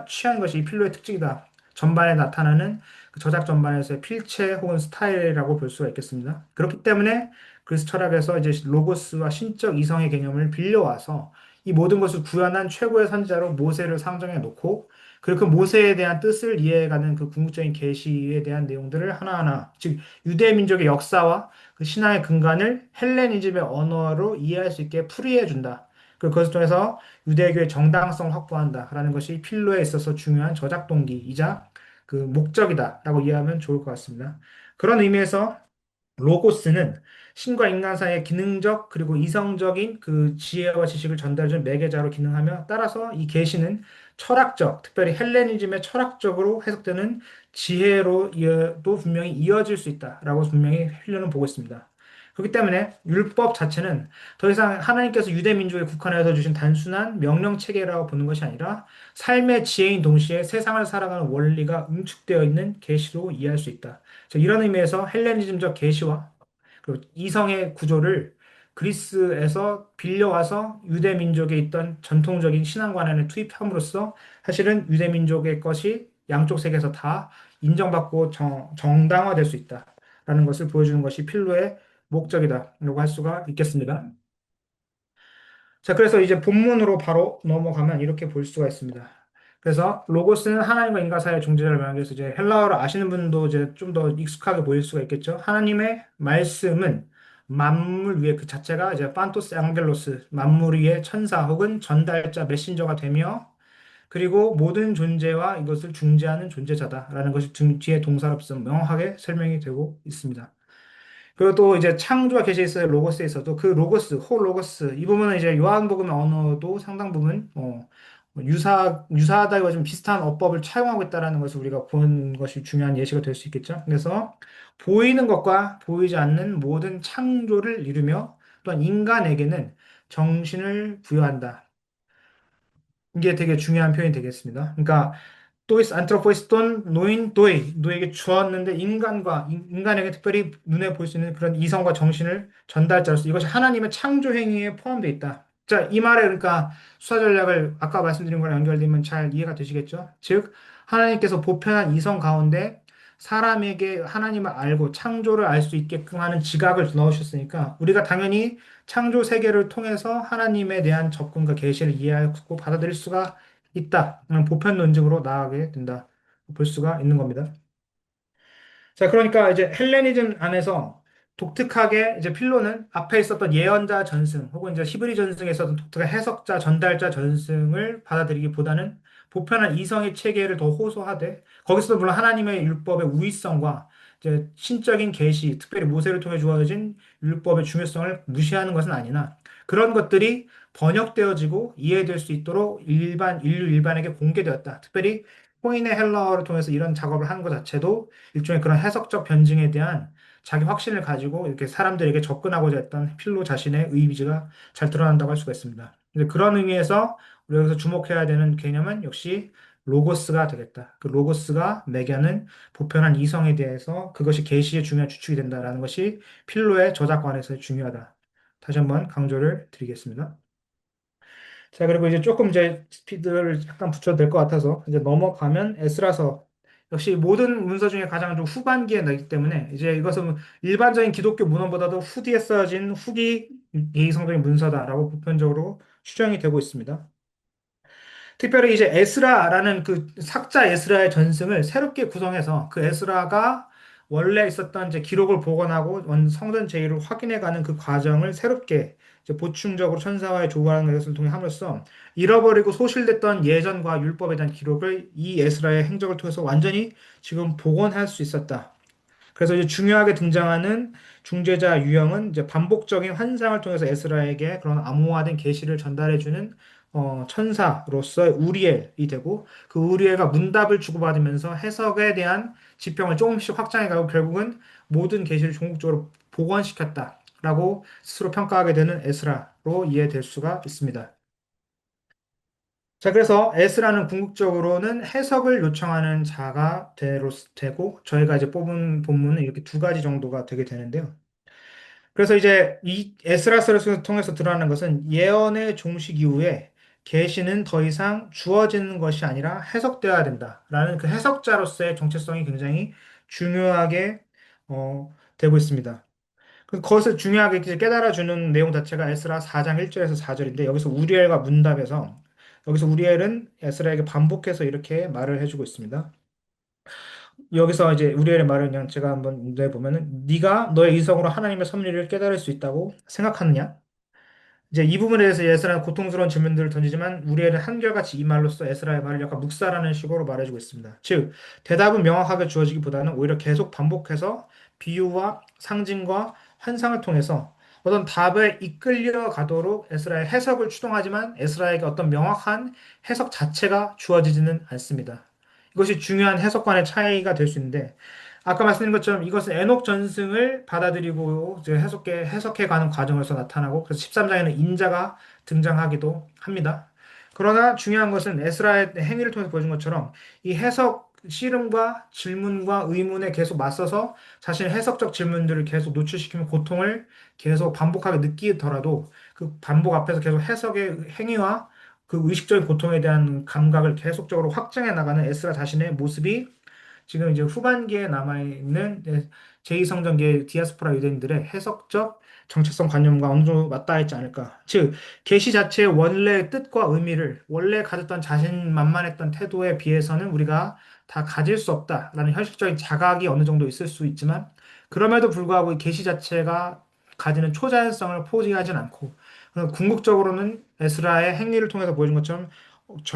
취한 것이 이 필로의 특징이다. 전반에 나타나는 그 저작 전반에서의 필체 혹은 스타일이라고 볼 수가 있겠습니다. 그렇기 때문에 그리스 철학에서 이제 로고스와 신적 이성의 개념을 빌려와서 이 모든 것을 구현한 최고의 선지자로 모세를 상정해 놓고 그리고 그 모세에 대한 뜻을 이해해가는 그 궁극적인 계시에 대한 내용들을 하나하나 즉 유대 민족의 역사와 그 신앙의 근간을 헬레니즘의 언어로 이해할 수 있게 풀이해 준다. 그리고 그것을 통해서 유대교의 정당성을 확보한다라는 것이 필로에 있어서 중요한 저작 동기이자 그 목적이다라고 이해하면 좋을 것 같습니다. 그런 의미에서 로고스는 신과 인간 사이의 기능적 그리고 이성적인 그 지혜와 지식을 전달해주는 매개자로 기능하며 따라서 이 계시는 철학적, 특별히 헬레니즘의 철학적으로 해석되는 지혜로도 분명히 이어질 수 있다라고 분명히 필로는 보고 있습니다. 그렇기 때문에 율법 자체는 더 이상 하나님께서 유대 민족에 국한해서 주신 단순한 명령 체계라고 보는 것이 아니라 삶의 지혜인 동시에 세상을 살아가는 원리가 응축되어 있는 계시로 이해할 수 있다. 이런 의미에서 헬레니즘적 계시와 그리고 이성의 구조를 그리스에서 빌려와서 유대 민족에 있던 전통적인 신앙관에 투입함으로써 사실은 유대 민족의 것이 양쪽 세계에서 다 인정받고 정당화될 수 있다라는 것을 보여주는 것이 필로의 목적이다라고 할 수가 있겠습니다. 자, 그래서 이제 본문으로 바로 넘어가면 이렇게 볼 수가 있습니다. 그래서 로고스는 하나님과 인간 사이의 중재자를 말하기 위해서 이제 헬라어를 아시는 분도 이제 좀 더 익숙하게 보일 수가 있겠죠. 하나님의 말씀은 만물 위에 그 자체가 이제 판토스 앙겔로스 만물 위의 천사 혹은 전달자 메신저가 되며 그리고 모든 존재와 이것을 중재하는 존재자다라는 것이 뒤에 동사로 명확하게 설명이 되고 있습니다. 그리고 또 이제 창조와 계시에 있어요. 로고스에 있어도 그 로고스, 호 로고스 이 부분은 이제 요한복음 언어도 상당 부분 유사하다기보다 좀 비슷한 어법을 차용하고 있다는 것을 우리가 본 것이 중요한 예시가 될 수 있겠죠. 그래서 보이는 것과 보이지 않는 모든 창조를 이루며 또한 인간에게는 정신을 부여한다. 이게 되게 중요한 표현이 되겠습니다. 그러니까 또이스 안트로포이스톤 노인 도이 노에게 주었는데 인간에게 특별히 눈에 보일 수 있는 그런 이성과 정신을 전달자로서 이것이 하나님의 창조 행위에 포함되어 있다. 자, 이 말에 그러니까 수사 전략을 아까 말씀드린 거랑 연결되면 잘 이해가 되시겠죠? 즉 하나님께서 보편한 이성 가운데 사람에게 하나님을 알고 창조를 알 수 있게끔 하는 지각을 넣으셨으니까 우리가 당연히 창조 세계를 통해서 하나님에 대한 접근과 계시를 이해하고 받아들일 수가 있다. 보편 논증으로 나아가게 된다. 볼 수가 있는 겁니다. 자, 그러니까 이제 헬레니즘 안에서 독특하게 이제 필로는 앞에 있었던 예언자 전승 혹은 이제 히브리 전승에 있었던 독특한 해석자, 전달자 전승을 받아들이기보다는 보편한 이성의 체계를 더 호소하되 거기서도 물론 하나님의 율법의 우위성과 이제 신적인 계시, 특별히 모세를 통해 주어진 율법의 중요성을 무시하는 것은 아니나 그런 것들이 번역되어지고 이해될 수 있도록 인류 일반에게 공개되었다. 특별히 코인의 헬라어를 통해서 이런 작업을 하는 것 자체도 일종의 그런 해석적 변증에 대한 자기 확신을 가지고 이렇게 사람들에게 접근하고자 했던 필로 자신의 의지가 잘 드러난다고 할 수가 있습니다. 근데 그런 의미에서 우리가 여기서 주목해야 되는 개념은 역시 로고스가 되겠다. 그 로고스가 매개하는 보편한 이성에 대해서 그것이 계시의 중요한 주축이 된다라는 것이 필로의 저작권에서 중요하다. 다시 한번 강조를 드리겠습니다. 자, 그리고 이제 조금 이제 스피드를 약간 붙여도 될 것 같아서 이제 넘어가면 에스라서 역시 모든 문서 중에 가장 좀 후반기에 나기 때문에 이제 이것은 일반적인 기독교 문헌보다도 후기에 써진 후기 예의성적인 문서다라고 보편적으로 추정이 되고 있습니다. 특별히 이제 에스라라는 그 삭자 에스라의 전승을 새롭게 구성해서 그 에스라가 원래 있었던 이제 기록을 복원하고 성전 제의를 확인해가는 그 과정을 새롭게 이제 보충적으로 천사와의 조화하는 것을 통해 함으로써 잃어버리고 소실됐던 예전과 율법에 대한 기록을 이 에스라의 행적을 통해서 완전히 지금 복원할 수 있었다. 그래서 이제 중요하게 등장하는 중재자 유형은 이제 반복적인 환상을 통해서 에스라에게 그런 암호화된 계시를 전달해주는 천사로서의 우리엘이 되고 그 우리엘과 문답을 주고받으면서 해석에 대한 지평을 조금씩 확장해가고 결국은 모든 계시를 종국적으로 복원시켰다라고 스스로 평가하게 되는 에스라로 이해될 수가 있습니다. 자, 그래서 에스라는 궁극적으로는 해석을 요청하는 자가 되고 저희가 이제 뽑은 본문은 이렇게 두 가지 정도가 되게 되는데요. 그래서 이제 이 에스라서를 통해서 드러나는 것은 예언의 종식 이후에 계시는 더 이상 주어지는 것이 아니라 해석되어야 된다라는 그 해석자로서의 정체성이 굉장히 중요하게 되고 있습니다. 그것을 중요하게 이제 깨달아주는 내용 자체가 에스라 4장 1절에서 4절인데 여기서 우리엘과 문답에서 여기서 우리엘은 에스라에게 반복해서 이렇게 말을 해주고 있습니다. 여기서 이제 우리엘의 말을 그냥 제가 한번 내보면은 네가 너의 이성으로 하나님의 섭리를 깨달을 수 있다고 생각하느냐? 이제 이 부분에 대해서 에스라는 고통스러운 질문들을 던지지만 우리엘은 한결같이 이 말로써 에스라의 말을 약간 묵살하는 식으로 말해주고 있습니다. 즉, 대답은 명확하게 주어지기보다는 오히려 계속 반복해서 비유와 상징과 환상을 통해서 어떤 답에 이끌려 가도록 에스라의 해석을 추동하지만 에스라에게 어떤 명확한 해석 자체가 주어지지는 않습니다. 이것이 중요한 해석관의 차이가 될 수 있는데 아까 말씀드린 것처럼 이것은 에녹 전승을 받아들이고 이제 해석해가는 과정에서 나타나고 그래서 13장에는 인자가 등장하기도 합니다. 그러나 중요한 것은 에스라의 행위를 통해서 보여준 것처럼 이 해석 씨름과 질문과 의문에 계속 맞서서 자신의 해석적 질문들을 계속 노출시키면 고통을 계속 반복하게 느끼더라도 그 반복 앞에서 계속 해석의 행위와 그 의식적인 고통에 대한 감각을 계속적으로 확장해 나가는 에스라 자신의 모습이 지금 이제 후반기에 남아있는 제2성전계 디아스포라 유대인들의 해석적 정체성 관념과 어느 정도 맞닿아 있지 않을까. 즉, 계시 자체의 원래 뜻과 의미를 원래 가졌던 자신만만했던 태도에 비해서는 우리가 다 가질 수 없다라는 현실적인 자각이 어느 정도 있을 수 있지만 그럼에도 불구하고 이 계시 자체가 가지는 초자연성을 포기하진 않고 궁극적으로는 에스라의 행위를 통해서 보여준 것처럼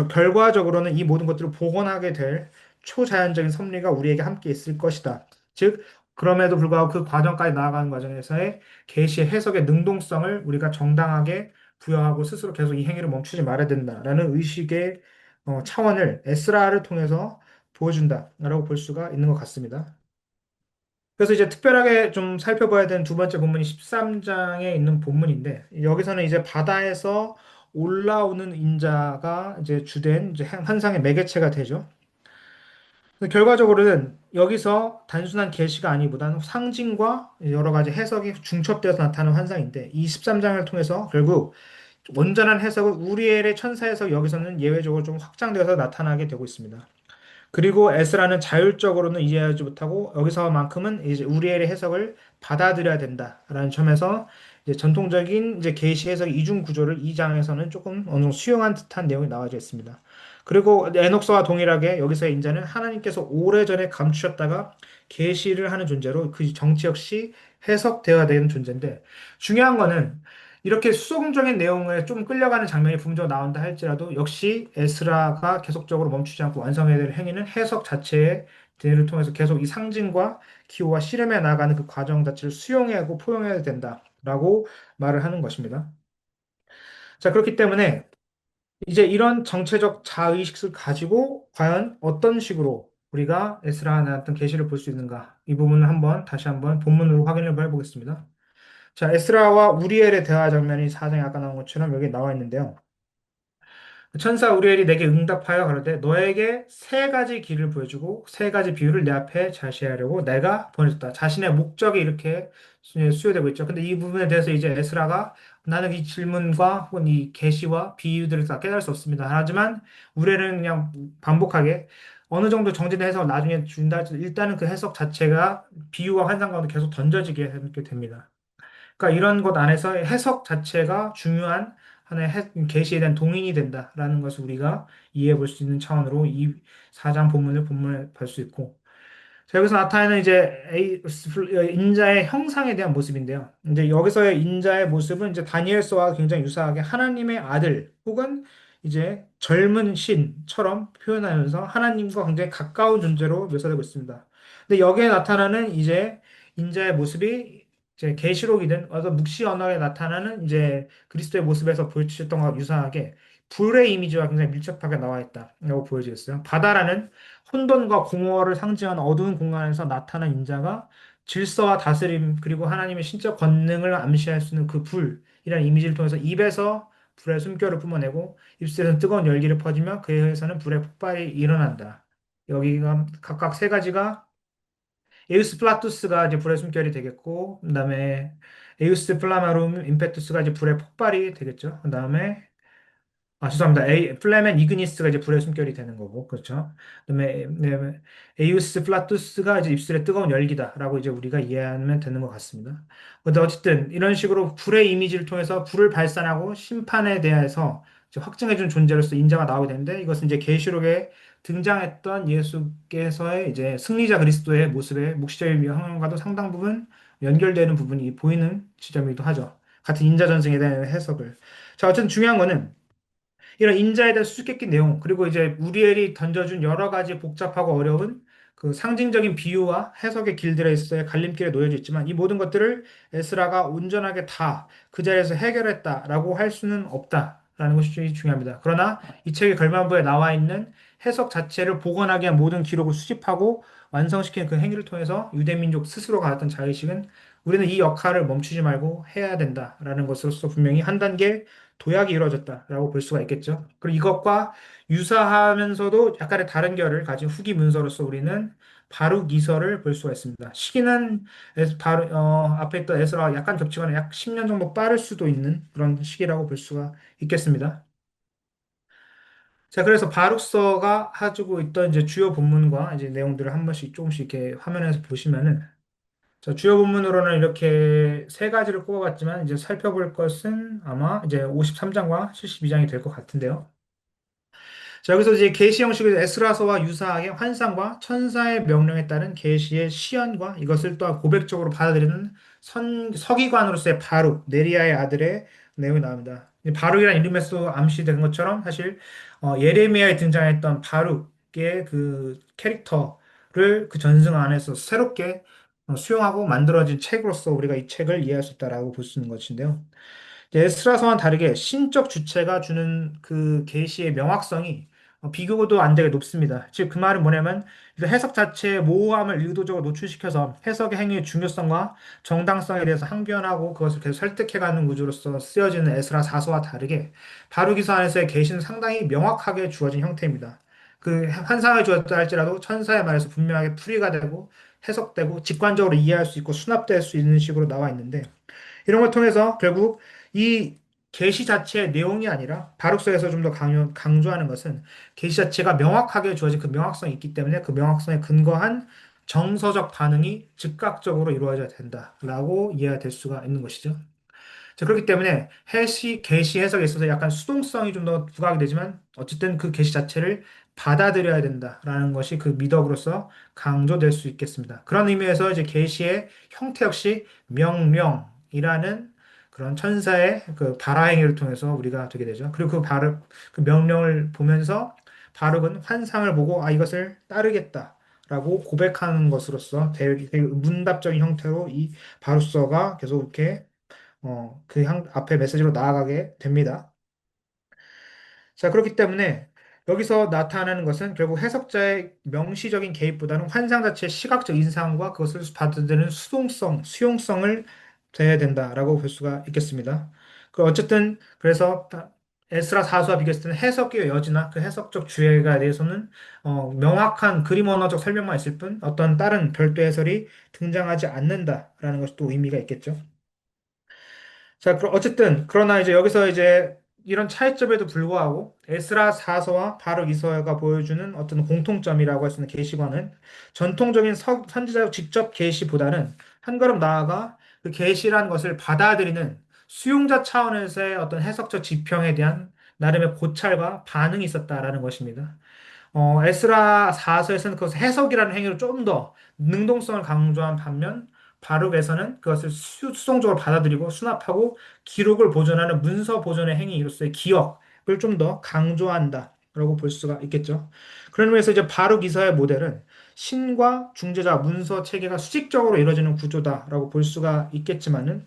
결과적으로는 이 모든 것들을 복원하게 될 초자연적인 섭리가 우리에게 함께 있을 것이다. 즉, 그럼에도 불구하고 그 과정까지 나아가는 과정에서의 계시의 해석의 능동성을 우리가 정당하게 부여하고 스스로 계속 이 행위를 멈추지 말아야 된다라는 의식의 차원을 에스라를 통해서 보여준다라고 볼 수가 있는 것 같습니다. 그래서 이제 특별하게 좀 살펴봐야 되는 두 번째 본문이 13장에 있는 본문인데 여기서는 이제 바다에서 올라오는 인자가 이제 주된 이제 환상의 매개체가 되죠. 근데 결과적으로는 여기서 단순한 계시가 아니보다는 상징과 여러 가지 해석이 중첩되어서 나타나는 환상인데 이 13장을 통해서 결국 온전한 해석은 우리엘의 천사 해석 여기서는 예외적으로 좀 확장되어서 나타나게 되고 있습니다. 그리고 에스라는 자율적으로는 이해하지 못하고 여기서만큼은 이제 우리엘의 해석을 받아들여야 된다라는 점에서 이제 전통적인 이제 계시 해석 이중 구조를 이 장에서는 조금 어느 정도 수용한 듯한 내용이 나와져 있습니다. 그리고 에녹서와 동일하게 여기서의 인자는 하나님께서 오래전에 감추셨다가 계시를 하는 존재로 그 정치 역시 해석되어야 되는 존재인데 중요한 거는 이렇게 수동적인 내용에 좀 끌려가는 장면이 분명 나온다 할지라도 역시 에스라가 계속적으로 멈추지 않고 완성해야 될 행위는 해석 자체에 대를 통해서 계속 이 상징과 기호와 씨름해 나가는 그 과정 자체를 수용하고 포용해야 된다라고 말을 하는 것입니다. 자, 그렇기 때문에 이제 이런 정체적 자의식을 가지고 과연 어떤 식으로 우리가 에스라가 나왔던 계시를 볼 수 있는가? 이 부분을 다시 한번 본문으로 확인을 해보겠습니다. 자, 에스라와 우리엘의 대화 장면이 4장에 아까 나온 것처럼 여기 나와 있는데요. 천사 우리엘이 내게 응답하여 가로되 너에게 세 가지 길을 보여주고 세 가지 비유를 내 앞에 제시하려고 내가 보내줬다. 자신의 목적이 이렇게 수요되고 있죠. 근데 이 부분에 대해서 이제 에스라가 나는 이 질문과 혹은 이 계시와 비유들을 다 깨달을 수 없습니다. 하지만 우리엘은 그냥 반복하게 어느 정도 정제된 해석을 나중에 준다 할지라도 일단은 그 해석 자체가 비유와 환상 가운데 계속 던져지게 됩니다. 그러니까 이런 것 안에서 해석 자체가 중요한 하나의 계시에 대한 동인이 된다라는 것을 우리가 이해해 볼 수 있는 차원으로 이 사장 본문을 볼 수 있고 자, 여기서 나타나는 이제 인자의 형상에 대한 모습인데요. 이제 여기서의 인자의 모습은 이제 다니엘서와 굉장히 유사하게 하나님의 아들 혹은 이제 젊은 신처럼 표현하면서 하나님과 굉장히 가까운 존재로 묘사되고 있습니다. 근데 여기에 나타나는 이제 인자의 모습이 이제 계시록이든 어떤 묵시 언어에 나타나는 이제 그리스도의 모습에서 보여주셨던 것과 유사하게 불의 이미지와 굉장히 밀접하게 나와 있다라고 보여지겠어요. 바다라는 혼돈과 공허를 상징하는 어두운 공간에서 나타난 인자가 질서와 다스림 그리고 하나님의 신적 권능을 암시할 수 있는 그 불이라는 이미지를 통해서 입에서 불의 숨결을 뿜어내고 입술에서 뜨거운 열기를 퍼지며 그에 의해서는 불의 폭발이 일어난다. 여기가 각각 세 가지가 에우스 플라투스가 이제 불의 숨결이 되겠고, 그다음에 에우스 플라마룸 임페투스가 이제 불의 폭발이 되겠죠. 그다음에 죄송합니다. 플레멘 이그니스가 이제 불의 숨결이 되는 거고, 그렇죠. 그다음에 네, 에이우스 플라투스가 이제 입술의 뜨거운 열기다라고 이제 우리가 이해하면 되는 것 같습니다. 근데 어쨌든 이런 식으로 불의 이미지를 통해서 불을 발산하고 심판에 대해서 이제 확증해준 존재로서 인자가 나오게 되는데 이것은 이제 계시록에 등장했던 예수께서의 이제 승리자 그리스도의 모습의 묵시적인 형상과도 상당 부분 연결되는 부분이 보이는 지점이기도 하죠. 같은 인자 전승에 대한 해석을. 자, 어쨌든 중요한 거는 이런 인자에 대한 수수께끼 내용, 그리고 이제 우리엘이 던져준 여러 가지 복잡하고 어려운 그 상징적인 비유와 해석의 길들에 있어야 갈림길에 놓여져 있지만 이 모든 것들을 에스라가 온전하게 다 그 자리에서 해결했다라고 할 수는 없다라는 것이 중요합니다. 그러나 이 책의 결말부에 나와 있는 해석 자체를 복원하기 위한 모든 기록을 수집하고 완성시키는 그 행위를 통해서 유대민족 스스로가 갖던 자의식은 우리는 이 역할을 멈추지 말고 해야 된다라는 것으로서 분명히 한 단계 도약이 이루어졌다라고 볼 수가 있겠죠. 그리고 이것과 유사하면서도 약간의 다른 결을 가진 후기 문서로서 우리는 바룩 이서를 볼 수가 있습니다. 시기는 앞에 있던 에스라와 약간 겹치거나 약 10년 정도 빠를 수도 있는 그런 시기라고 볼 수가 있겠습니다. 자, 그래서 바룩서가 가지고 있던 이제 주요 본문과 이제 내용들을 한 번씩 조금씩 이렇게 화면에서 보시면은 자, 주요 본문으로는 이렇게 세 가지를 꼽아봤지만 이제 살펴볼 것은 아마 이제 53장과 72장이 될 것 같은데요. 자, 여기서 이제 계시 형식을 에스라서와 유사하게 환상과 천사의 명령에 따른 계시의 시연과 이것을 또한 고백적으로 받아들이는 서기관으로서의 바룩, 네리야의 아들의 내용이 나옵니다. 이 바룩이라는 이름에서 암시된 것처럼 사실 예레미야에 등장했던 바룩의 그 캐릭터를 그 전승 안에서 새롭게 수용하고 만들어진 책으로서 우리가 이 책을 이해할 수 있다라고 볼 수 있는 것인데요. 에스라서와는 다르게 신적 주체가 주는 그 계시의 명확성이 비교도 안 되게 높습니다. 즉, 그 말은 뭐냐면 해석 자체의 모호함을 의도적으로 노출시켜서 해석의 행위의 중요성과 정당성에 대해서 항변하고 그것을 계속 설득해가는 구조로서 쓰여지는 에스라 사서와 다르게 바루기서 안에서의 계시는 상당히 명확하게 주어진 형태입니다. 그 환상을 주었다 할지라도 천사의 말에서 분명하게 풀이가 되고 해석되고 직관적으로 이해할 수 있고 수납될 수 있는 식으로 나와 있는데 이런 걸 통해서 결국 이 계시 자체의 내용이 아니라 바룩서에서 좀 더 강조하는 것은 계시 자체가 명확하게 주어진 그 명확성이 있기 때문에 그 명확성에 근거한 정서적 반응이 즉각적으로 이루어져야 된다라고 이해가 될 수가 있는 것이죠. 자, 그렇기 때문에 계시 해석에 있어서 약간 수동성이 좀 더 부각이 되지만 어쨌든 그 계시 자체를 받아들여야 된다라는 것이 그 미덕으로서 강조될 수 있겠습니다. 그런 의미에서 이제 계시의 형태 역시 명령이라는 그런 천사의 그 발화행위를 통해서 우리가 되게 되죠. 그리고 그 명령을 보면서 바룩은 환상을 보고 이것을 따르겠다. 라고 고백하는 것으로서 되게 문답적인 형태로 이 바루서가 계속 이렇게 앞에 메시지로 나아가게 됩니다. 자, 그렇기 때문에 여기서 나타나는 것은 결국 해석자의 명시적인 개입보다는 환상 자체의 시각적 인상과 그것을 받아들이는 수용성을 돼야 된다라고 볼 수가 있겠습니다. 어쨌든 그래서 에스라 사서와 비교했을 때는 해석의 여지나 그 해석적 주제에 대해서는 명확한 그림 언어적 설명만 있을 뿐 어떤 다른 별도 해설이 등장하지 않는다라는 것이 또 의미가 있겠죠. 자, 그러나 이제 여기서 이제 이런 차이점에도 불구하고 에스라 사서와 바룩 이서가 보여주는 어떤 공통점이라고 할 수 있는 계시관은 전통적인 선지자 직접 계시보다는 한 걸음 나아가 그 계시라는 것을 받아들이는 수용자 차원에서의 어떤 해석적 지평에 대한 나름의 고찰과 반응이 있었다라는 것입니다. 에스라 4서에서는 그것을 해석이라는 행위로 좀 더 능동성을 강조한 반면 바룩에서는 그것을 수동적으로 받아들이고 수납하고 기록을 보존하는 문서 보존의 행위로서의 기억을 좀 더 강조한다라고 볼 수가 있겠죠. 그런 의미에서 이제 바룩 이서의 모델은 신과 중재자 문서 체계가 수직적으로 이루어지는 구조다라고 볼 수가 있겠지만은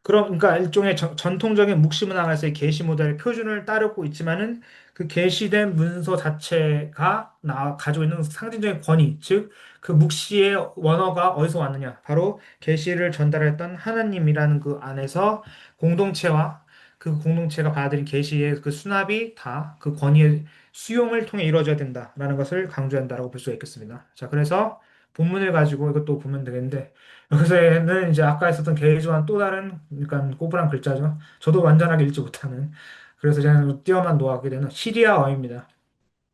그러니까 일종의 전통적인 묵시문항에서의 게시 모델의 표준을 따르고 있지만은 그 게시된 문서 자체가 가지고 있는 상징적인 권위, 즉 그 묵시의 원어가 어디서 왔느냐? 바로 게시를 전달했던 하나님이라는 그 안에서 공동체와 그 공동체가 받아들인 게시의 그 수납이 다 그 권위의 수용을 통해 이루어져야 된다라는 것을 강조한다라고 볼 수가 있겠습니다. 자, 그래서 본문을 가지고 이것도 보면 되겠는데 여기서는 이제 아까 했었던 게이지와는 또 다른 그러니까 꼬부랑 글자죠. 저도 완전하게 읽지 못하는 그래서 저는 띄어만 놓아하게 되는 시리아어입니다.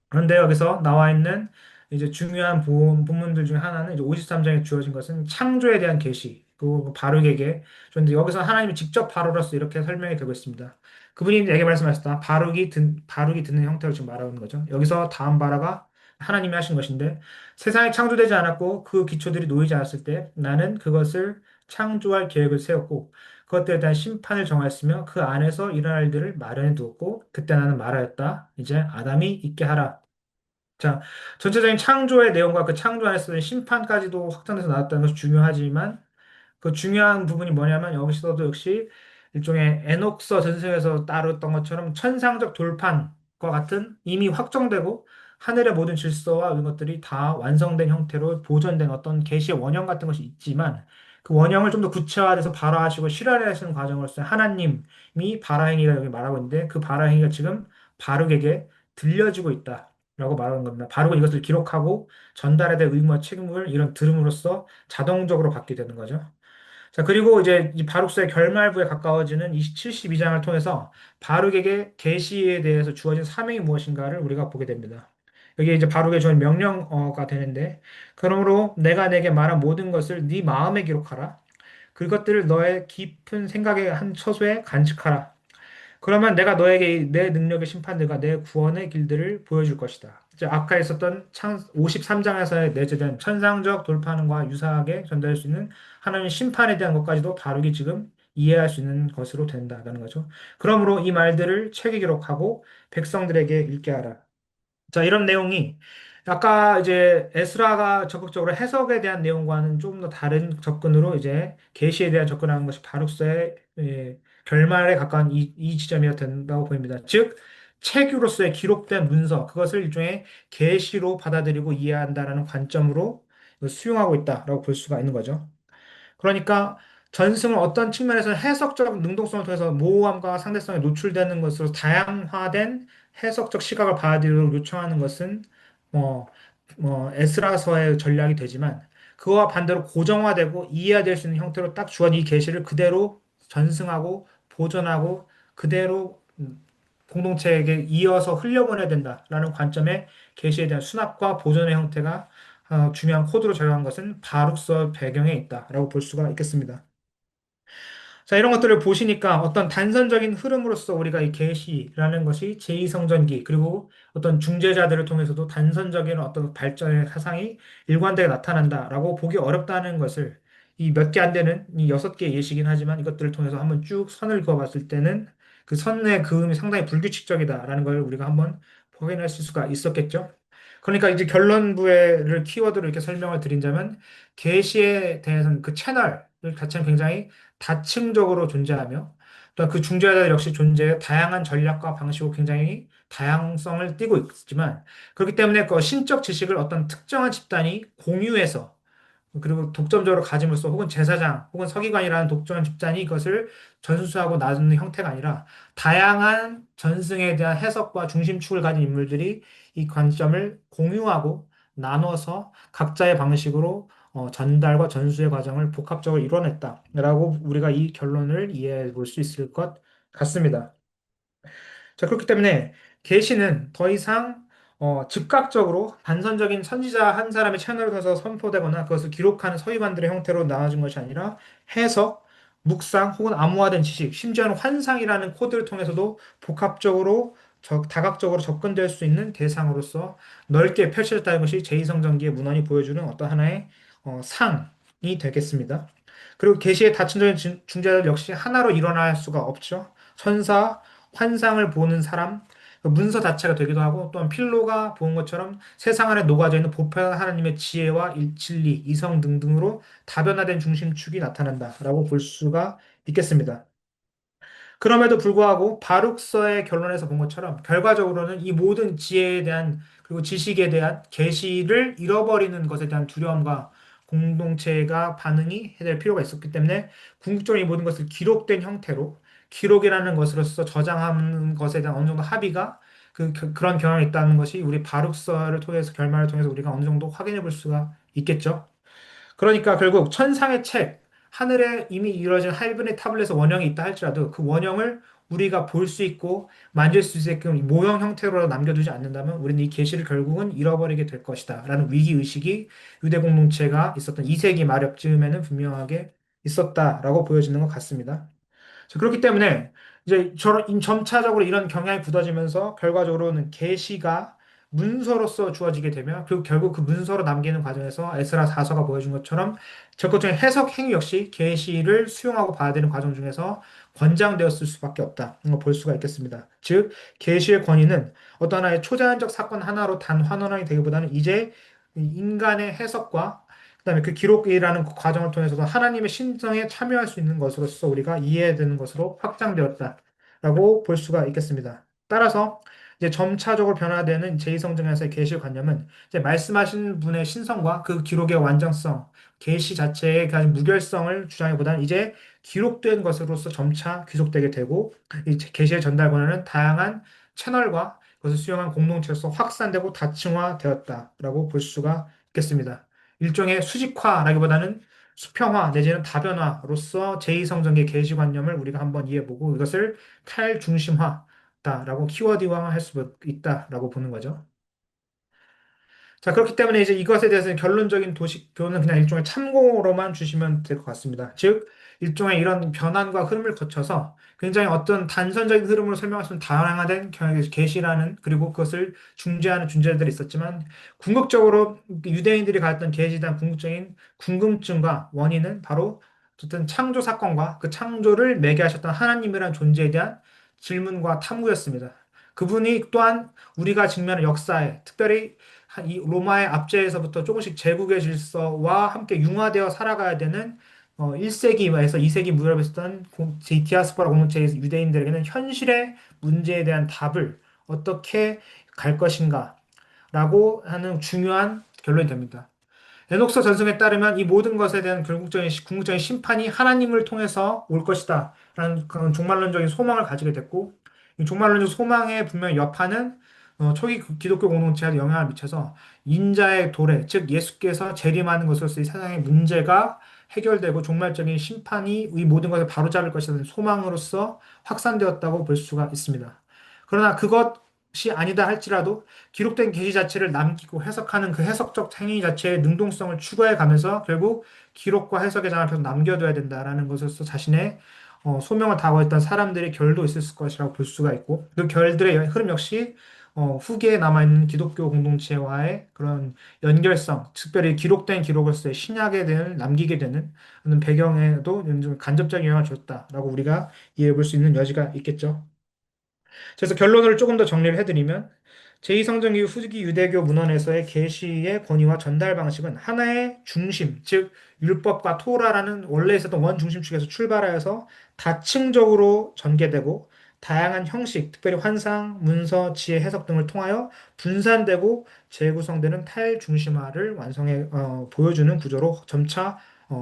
그런데 여기서 나와 있는 이제 중요한 본문들 중에 하나는 이제 53장에 주어진 것은 창조에 대한 계시, 그 바룩에게 그런데 여기서 하나님이 직접 바로로서 이렇게 설명이 되고 있습니다. 그분이 내게 말씀하셨다. 바룩이 듣는 형태로 지금 말하고 있는 거죠. 여기서 다음 바라가 하나님이 하신 것인데 세상이 창조되지 않았고 그 기초들이 놓이지 않았을 때 나는 그것을 창조할 계획을 세웠고 그것들에 대한 심판을 정하였으며 그 안에서 일어날 일들을 마련해 두었고 그때 나는 말하였다. 이제 아담이 있게 하라. 자, 전체적인 창조의 내용과 그 창조 안에서의 심판까지도 확장돼서 나왔다는 것이 중요하지만 그 중요한 부분이 뭐냐면 여기서도 역시 일종의 에녹서 전승에서 따르던 것처럼 천상적 돌판과 같은 이미 확정되고 하늘의 모든 질서와 이런 것들이 다 완성된 형태로 보존된 어떤 계시의 원형 같은 것이 있지만 그 원형을 좀 더 구체화돼서 발화하시고 실현하시는 과정으로서 하나님이 발화행위가 여기 말하고 있는데 그 발화행위가 지금 바룩에게 들려지고 있다라고 말하는 겁니다. 바룩은 이것을 기록하고 전달에 대한 의무와 책임을 이런 들음으로써 자동적으로 받게 되는 거죠. 자, 그리고 이제 이 바룩서의 결말부에 가까워지는 72장을 통해서 바룩에게 계시에 대해서 주어진 사명이 무엇인가를 우리가 보게 됩니다. 여기 이제 바룩에 주어진 명령어가 되는데, 그러므로 내가 내게 말한 모든 것을 네 마음에 기록하라. 그것들을 너의 깊은 생각의 한 처소에 간직하라. 그러면 내가 너에게 내 능력의 심판들과 내 구원의 길들을 보여줄 것이다. 이제 아까 있었던 53장에서 내재된 천상적 돌파능과 유사하게 전달할 수 있는 하나님의 심판에 대한 것까지도 바르게 지금 이해할 수 있는 것으로 된다는 거죠. 그러므로 이 말들을 책에 기록하고 백성들에게 읽게 하라. 자, 이런 내용이 아까 이제 에스라가 적극적으로 해석에 대한 내용과는 조금 더 다른 접근으로 이제 계시에 대한 접근하는 것이 바룩서의 결말에 가까운 이 지점이 된다고 보입니다. 즉, 책으로서의 기록된 문서, 그것을 일종의 계시로 받아들이고 이해한다라는 관점으로 수용하고 있다라고 볼 수가 있는 거죠. 그러니까 전승은 어떤 측면에서는 해석적 능동성을 통해서 모호함과 상대성에 노출되는 것으로 다양화된 해석적 시각을 받아들이도록 요청하는 것은 뭐, 에스라서의 전략이 되지만 그와 반대로 고정화되고 이해될 수 있는 형태로 딱 주어진 이 계시를 그대로 전승하고 보존하고 그대로 공동체에게 이어서 흘려보내야 된다라는 관점의 계시에 대한 수납과 보존의 형태가 중요한 코드로 작용한 것은 바룩서 배경에 있다라고 볼 수가 있겠습니다. 자, 이런 것들을 보시니까 어떤 단선적인 흐름으로서 우리가 이 계시라는 것이 제2성전기 그리고 어떤 중재자들을 통해서도 단선적인 어떤 발전의 사상이 일관되게 나타난다라고 보기 어렵다는 것을 이 몇 개 안 되는 이 6개 예시긴 하지만 이것들을 통해서 한번 쭉 선을 그어봤을 때는 그 선의 그음이 상당히 불규칙적이다라는 걸 우리가 한번 확인할 수가 있었겠죠. 그러니까 이제 결론부를 키워드로 이렇게 설명을 드린다면 게시에 대해서는 그 채널 자체는 굉장히 다층적으로 존재하며 또 그 중재자 역시 존재해 다양한 전략과 방식으로 굉장히 다양성을 띠고 있지만 그렇기 때문에 그 신적 지식을 어떤 특정한 집단이 공유해서 그리고 독점적으로 가짐으로써 혹은 제사장 혹은 서기관이라는 독점 집단이 이것을 전수하고 나누는 형태가 아니라 다양한 전승에 대한 해석과 중심축을 가진 인물들이 이 관점을 공유하고 나눠서 각자의 방식으로 전달과 전수의 과정을 복합적으로 이뤄냈다라고 우리가 이 결론을 이해해 볼 수 있을 것 같습니다. 자, 그렇기 때문에 계시는 더 이상 즉각적으로 단선적인 선지자 한 사람의 채널을 통해서 선포되거나 그것을 기록하는 서기관들의 형태로 나눠진 것이 아니라 해석, 묵상 혹은 암호화된 지식, 심지어는 환상이라는 코드를 통해서도 복합적으로 다각적으로 접근될 수 있는 대상으로서 넓게 펼쳐졌다는 것이 제2성전기의 문헌이 보여주는 어떤 하나의 상이 되겠습니다. 그리고 계시의 다층적인 중재들 역시 하나로 일어날 수가 없죠. 천사, 환상을 보는 사람, 그 문서 자체가 되기도 하고 또한 필로가 본 것처럼 세상 안에 녹아져 있는 보편한 하나님의 지혜와 진리, 이성 등등으로 다변화된 중심축이 나타난다라고 볼 수가 있겠습니다. 그럼에도 불구하고 바룩서의 결론에서 본 것처럼 결과적으로는 이 모든 지혜에 대한 그리고 지식에 대한 계시를 잃어버리는 것에 대한 두려움과 공동체가 반응이 해야 될 필요가 있었기 때문에 궁극적으로 이 모든 것을 기록된 형태로 기록이라는 것으로서 저장하는 것에 대한 어느 정도 합의가 그런 경향이 있다는 것이 우리 바룩서를 통해서 결말을 통해서 우리가 어느 정도 확인해 볼 수가 있겠죠. 그러니까 결국 천상의 책, 하늘에 이미 이루어진 하이브의 타블렛의 원형이 있다 할지라도 그 원형을 우리가 볼 수 있고 만질 수 있게끔 모형 형태로 남겨두지 않는다면 우리는 이 계시를 결국은 잃어버리게 될 것이다. 라는 위기의식이 유대 공동체가 있었던 2세기 말엽쯤에는 분명하게 있었다라고 보여지는 것 같습니다. 자, 그렇기 때문에 이제 점차적으로 이런 경향이 굳어지면서 결과적으로는 계시가 문서로서 주어지게 되며 그리고 결국 그 문서로 남기는 과정에서 에스라 4서가 보여준 것처럼 적극적인 해석 행위 역시 계시를 수용하고 봐야 되는 과정 중에서 권장되었을 수밖에 없다. 볼 수가 있겠습니다. 즉 계시의 권위는 어떤 하나의 초자연적 사건 하나로 단 환원하게 되기보다는 이제 인간의 해석과 그다음에 그 기록이라는 그 과정을 통해서도 하나님의 신성에 참여할 수 있는 것으로서 우리가 이해되는 것으로 확장되었다라고 볼 수가 있겠습니다. 따라서 이제 점차적으로 변화되는 제2성전에서의 계시관념은 이제 말씀하신 분의 신성과 그 기록의 완전성, 계시 자체의 가진 무결성을 주장하기보다는 이제 기록된 것으로서 점차 귀속되게 되고 이 계시의 전달 권한은 다양한 채널과 그것을 수용한 공동체로서 확산되고 다층화되었다라고 볼 수가 있겠습니다. 일종의 수직화라기보다는 수평화 내지는 다변화로서 제2성전계 계시관념을 우리가 한번 이해해보고 이것을 탈중심화다라고 키워드화 할 수 있다라고 보는 거죠. 자, 그렇기 때문에 이제 이것에 대해서는 결론적인 도식교는 그냥 일종의 참고로만 주시면 될 것 같습니다. 즉, 일종의 이런 변환과 흐름을 거쳐서 굉장히 어떤 단선적인 흐름으로 설명할 수 있는 다양화된 계시라는 그리고 그것을 중재하는 존재들이 있었지만 궁극적으로 유대인들이 가졌던 계시에 대한 궁극적인 궁금증과 원인은 바로 어떤 창조 사건과 그 창조를 매개하셨던 하나님이라는 존재에 대한 질문과 탐구였습니다. 그분이 또한 우리가 직면한 역사에 특별히 이 로마의 압제에서부터 조금씩 제국의 질서와 함께 융화되어 살아가야 되는 1세기에서 2세기 무렵에 있었던 디아스포라 공동체의 유대인들에게는 현실의 문제에 대한 답을 어떻게 갈 것인가라고 하는 중요한 결론이 됩니다. 에녹서 전승에 따르면 이 모든 것에 대한 궁극적인 심판이 하나님을 통해서 올 것이다. 라는 그런 종말론적인 소망을 가지게 됐고, 이 종말론적 소망의 분명 여파는 초기 기독교 공동체에 영향을 미쳐서 인자의 도래, 즉 예수께서 재림하는 것으로서 이 세상의 문제가 해결되고 종말적인 심판이 이 모든 것을 바로잡을 것이라는 소망으로서 확산되었다고 볼 수가 있습니다. 그러나 그것이 아니다 할지라도 기록된 계시 자체를 남기고 해석하는 그 해석적 행위 자체의 능동성을 추구해 가면서 결국 기록과 해석의 장을 계속 남겨둬야 된다라는 것으로서 자신의 소명을 다하고있던 사람들의 결도 있을 것이라고 볼 수가 있고 그 결들의 흐름 역시 후기에 남아있는 기독교 공동체와의 그런 연결성, 특별히 기록된 기록으로서의 신약에 대한 남기게 되는 그런 배경에도 좀 간접적인 영향을 줬다라고 우리가 이해해 볼 수 있는 여지가 있겠죠. 그래서 결론을 조금 더 정리를 해드리면 제2성전기 후기 유대교 문헌에서의 계시의 권위와 전달 방식은 하나의 중심, 즉 율법과 토라라는 원래 있었던 원중심축에서 출발하여서 다층적으로 전개되고 다양한 형식, 특별히 환상, 문서, 지혜, 해석 등을 통하여 분산되고 재구성되는 탈중심화를 보여주는 구조로 점차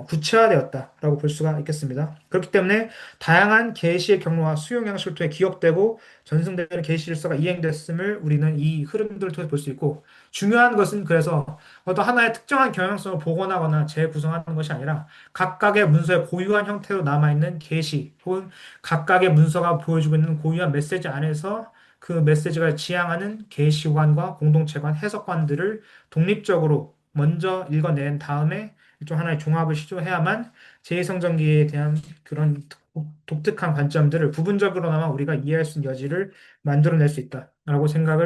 구체화되었다라고 볼 수가 있겠습니다. 그렇기 때문에 다양한 계시의 경로와 수용 양식을 통해 기억되고 전승되는 계시 질서가 이행됐음을 우리는 이 흐름들을 통해 볼 수 있고 중요한 것은 그래서 어떤 하나의 특정한 경향성을 복원하거나 재구성하는 것이 아니라 각각의 문서의 고유한 형태로 남아있는 계시 혹은 각각의 문서가 보여주고 있는 고유한 메시지 안에서 그 메시지가 지향하는 계시관과 공동체관, 해석관들을 독립적으로 먼저 읽어낸 다음에 좀 하나의 종합을 시도해야만 제2성전기에 대한 그런 독특한 관점들을 부분적으로나마 우리가 이해할 수 있는 여지를 만들어낼 수 있다라고 생각을